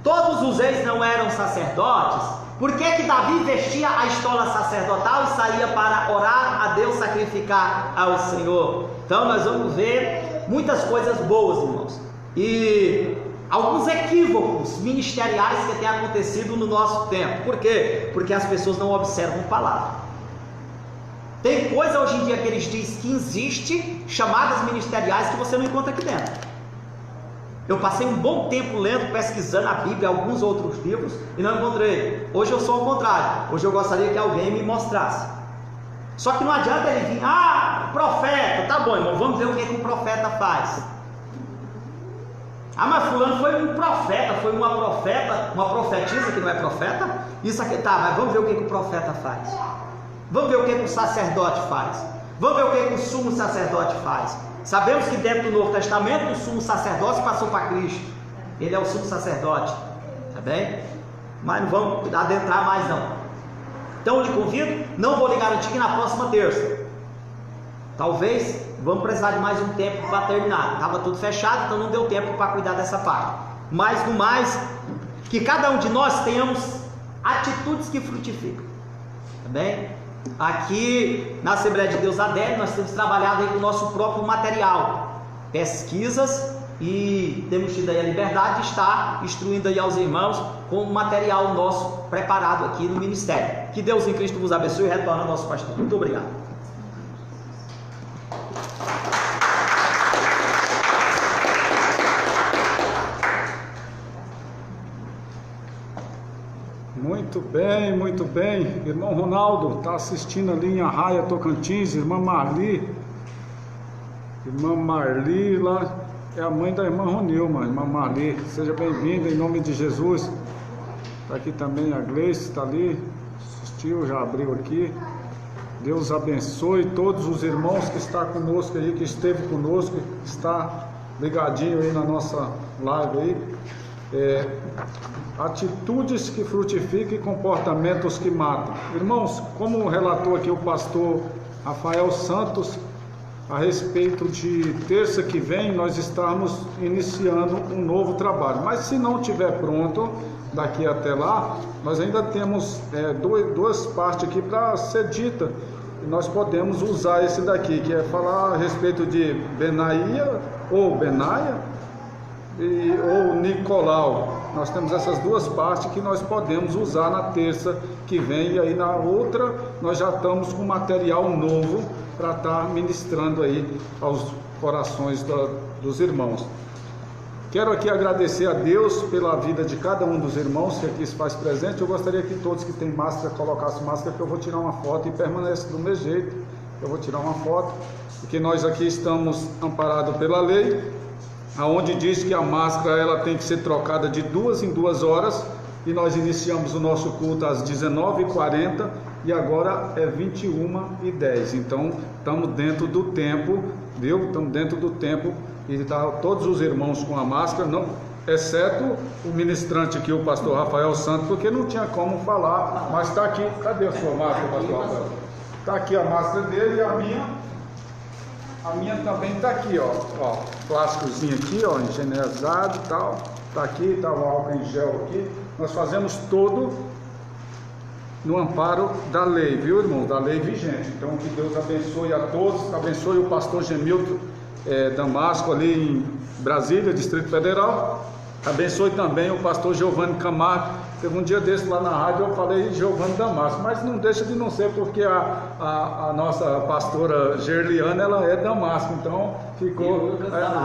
Todos os reis não eram sacerdotes? Por que que Davi vestia a estola sacerdotal e saía para orar a Deus, sacrificar ao Senhor? Então nós vamos ver muitas coisas boas, irmãos, e alguns equívocos ministeriais que têm acontecido no nosso tempo. Por quê? Porque as pessoas não observam palavra. Tem coisa hoje em dia que eles dizem que existe, chamadas ministeriais, que você não encontra aqui dentro. Eu passei um bom tempo lendo, pesquisando a Bíblia, alguns outros livros, e não encontrei. Hoje eu sou ao contrário. Hoje eu gostaria que alguém me mostrasse. Só que não adianta ele vir, profeta, tá bom, irmão, vamos ver o que um profeta faz. Mas fulano foi um profeta, foi uma profetisa que não é profeta. Isso aqui, tá, mas vamos ver o que o profeta faz. Vamos ver o que o sacerdote faz. Vamos ver o que o sumo sacerdote faz. Sabemos que dentro do Novo Testamento o sumo sacerdote passou para Cristo. Ele é o sumo sacerdote, tá bem? Mas não vamos adentrar mais não. Então eu lhe convido, não vou lhe garantir que na próxima terça. Talvez vamos precisar de mais um tempo para terminar. Estava tudo fechado, então não deu tempo para cuidar dessa parte. Mas no mais, que cada um de nós tenhamos atitudes que frutificam, tá bem? Aqui na Assembleia de Deus ADL nós temos trabalhado aí com o nosso próprio material, pesquisas, e temos tido aí a liberdade de estar instruindo aí aos irmãos com o material nosso preparado aqui no ministério. Que Deus em Cristo vos abençoe e retorne ao nosso pastor. Muito obrigado. Muito bem, irmão Ronaldo está assistindo ali em Arraia, Tocantins. Irmã Marli lá é a mãe da irmã Ronilma. Irmã Marli, seja bem-vinda em nome de Jesus. Está aqui também a Gleice, está ali, assistiu, já abriu aqui. Deus abençoe todos os irmãos que estão conosco aí, que esteve conosco, está ligadinho aí na nossa live aí. Atitudes que frutificam e comportamentos que matam. Irmãos, como relatou aqui o pastor Rafael Santos, a respeito de terça que vem, nós estamos iniciando um novo trabalho. Mas se não estiver pronto, daqui até lá, nós ainda temos duas partes aqui para ser dita. E nós podemos usar esse daqui, que é falar a respeito de Benaia ou Benaia ou Nicolau. Nós temos essas duas partes que nós podemos usar na terça que vem, e aí na outra nós já estamos com material novo para estar ministrando aí aos corações dos irmãos. Quero aqui agradecer a Deus pela vida de cada um dos irmãos que aqui se faz presente. Eu gostaria que todos que têm máscara colocassem máscara, que eu vou tirar uma foto e permanece do mesmo jeito. Eu vou tirar uma foto, porque nós aqui estamos amparados pela lei, aonde diz que a máscara ela tem que ser trocada de 2 em 2 horas, e nós iniciamos o nosso culto às 19h40 e agora é 21h10. Então estamos dentro do tempo, viu? Estamos dentro do tempo, e está todos os irmãos com a máscara, não, exceto o ministrante aqui, o pastor Rafael Santos, porque não tinha como falar, mas está aqui. Cadê a sua máscara, pastor Rafael? Está aqui a máscara dele, e a minha também está aqui, ó, plásticozinho aqui, ó, higienizado e tal, está aqui, está o álcool em gel aqui. Nós fazemos todo no amparo da lei, viu, irmão? Da lei vigente. Então que Deus abençoe a todos, abençoe o pastor Gemilton Damasco ali em Brasília, Distrito Federal, Abençoe também o pastor Giovanni Camargo. Teve um dia desse lá na rádio, eu falei Giovanni Damasco, mas não deixa de não ser, porque a nossa pastora Gerliana, ela é Damasco, então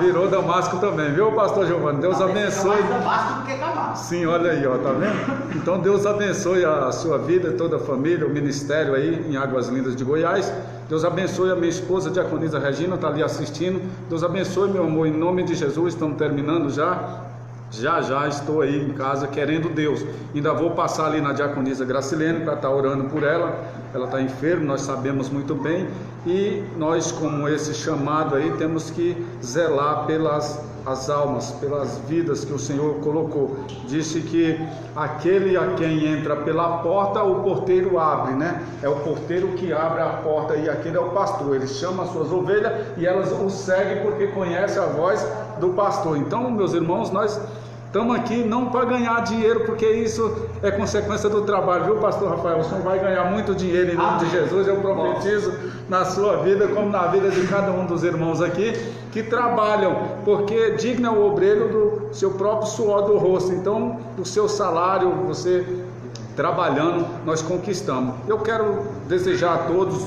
virou Damasco também, viu, pastor Giovanni? Deus abençoe. Mais Damasco do que Camargo. Sim, olha aí, ó, tá vendo? Então Deus abençoe a sua vida, toda a família, o ministério aí em Águas Lindas de Goiás. Deus abençoe a minha esposa, Diaconisa Regina, está ali assistindo. Deus abençoe, meu amor, em nome de Jesus. Estamos terminando já. Já estou aí em casa querendo Deus. Ainda vou passar ali na Diaconisa Gracilene para estar orando por ela. Ela está enferma, nós sabemos muito bem. E nós, como esse chamado aí, temos que zelar pelas almas, pelas vidas que o Senhor colocou. Disse que aquele a quem entra pela porta, o porteiro abre, né? É o porteiro que abre a porta, e aquele é o pastor. Ele chama as suas ovelhas e elas o seguem porque conhecem a voz do pastor. Então, meus irmãos, nós estamos aqui não para ganhar dinheiro, porque isso é consequência do trabalho, viu, pastor Rafael? O senhor vai ganhar muito dinheiro em nome de Jesus. Eu profetizo na sua vida, como na vida de cada um dos irmãos aqui que trabalham, porque digno é o obreiro do seu próprio suor do rosto. Então, do seu salário, você trabalhando, nós conquistamos. Eu quero desejar a todos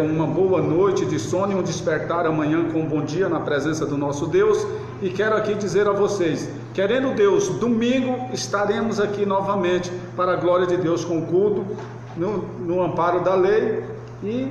uma boa noite de sono e um despertar amanhã com um bom dia na presença do nosso Deus. E quero aqui dizer a vocês, querendo Deus, domingo estaremos aqui novamente para a glória de Deus, com culto no amparo da lei, e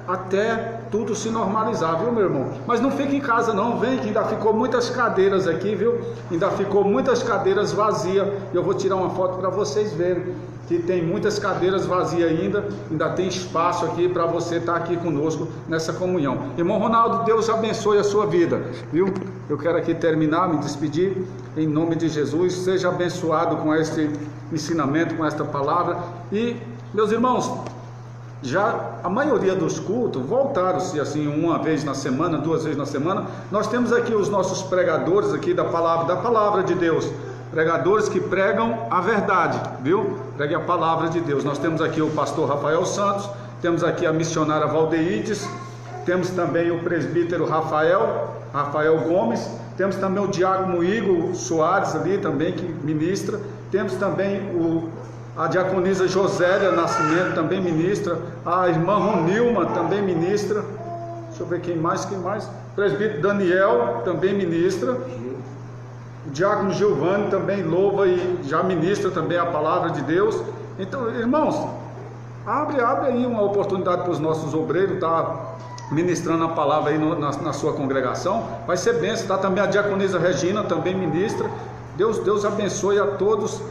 até tudo se normalizar, viu, meu irmão? Mas não fique em casa não, vem, que ainda ficou muitas cadeiras aqui, viu? Ainda ficou muitas cadeiras vazias. Eu vou tirar uma foto para vocês verem que tem muitas cadeiras vazias ainda tem espaço aqui para você estar aqui conosco nessa comunhão. Irmão Ronaldo, Deus abençoe a sua vida, viu? Eu quero aqui terminar, me despedir em nome de Jesus. Seja abençoado com este ensinamento, com esta palavra. E, meus irmãos, já a maioria dos cultos voltaram-se assim, uma vez na semana, 2 vezes na semana. Nós temos aqui os nossos pregadores aqui da palavra de Deus, pregadores que pregam a verdade, viu? Pregue a palavra de Deus. Nós temos aqui o pastor Rafael Santos, temos aqui a missionária Valdeides, temos também o presbítero Rafael Gomes, temos também o diácono Igor Soares ali também, que ministra, temos também a diaconisa Josélia Nascimento, também ministra, a irmã Ronilma também ministra, deixa eu ver quem mais, o presbítero Daniel também ministra, o diácono Giovanni também louva e já ministra também a palavra de Deus. Então, irmãos, abre aí uma oportunidade para os nossos obreiros, tá ministrando a palavra aí na sua congregação, vai ser bênção. Tá também a diaconisa Regina, também ministra. Deus abençoe a todos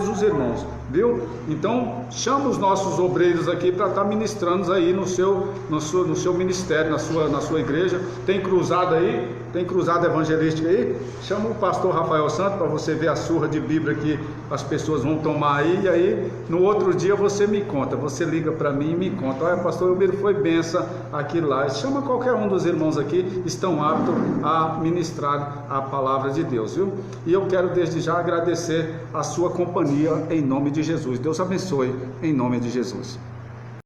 os irmãos, viu? Então, chama os nossos obreiros aqui para estar ministrando aí no seu ministério, na sua igreja. Tem cruzada aí, tem cruzada evangelística aí. Chama o pastor Rafael Santos para você ver a surra de Bíblia que as pessoas vão tomar aí. E aí, no outro dia você me conta, você liga para mim e me conta: olha, pastor, o foi benção aqui lá. Chama qualquer um dos irmãos aqui, estão aptos a ministrar a palavra de Deus, viu? E eu quero desde já agradecer a sua companhia em nome de Jesus. Deus abençoe em nome de Jesus.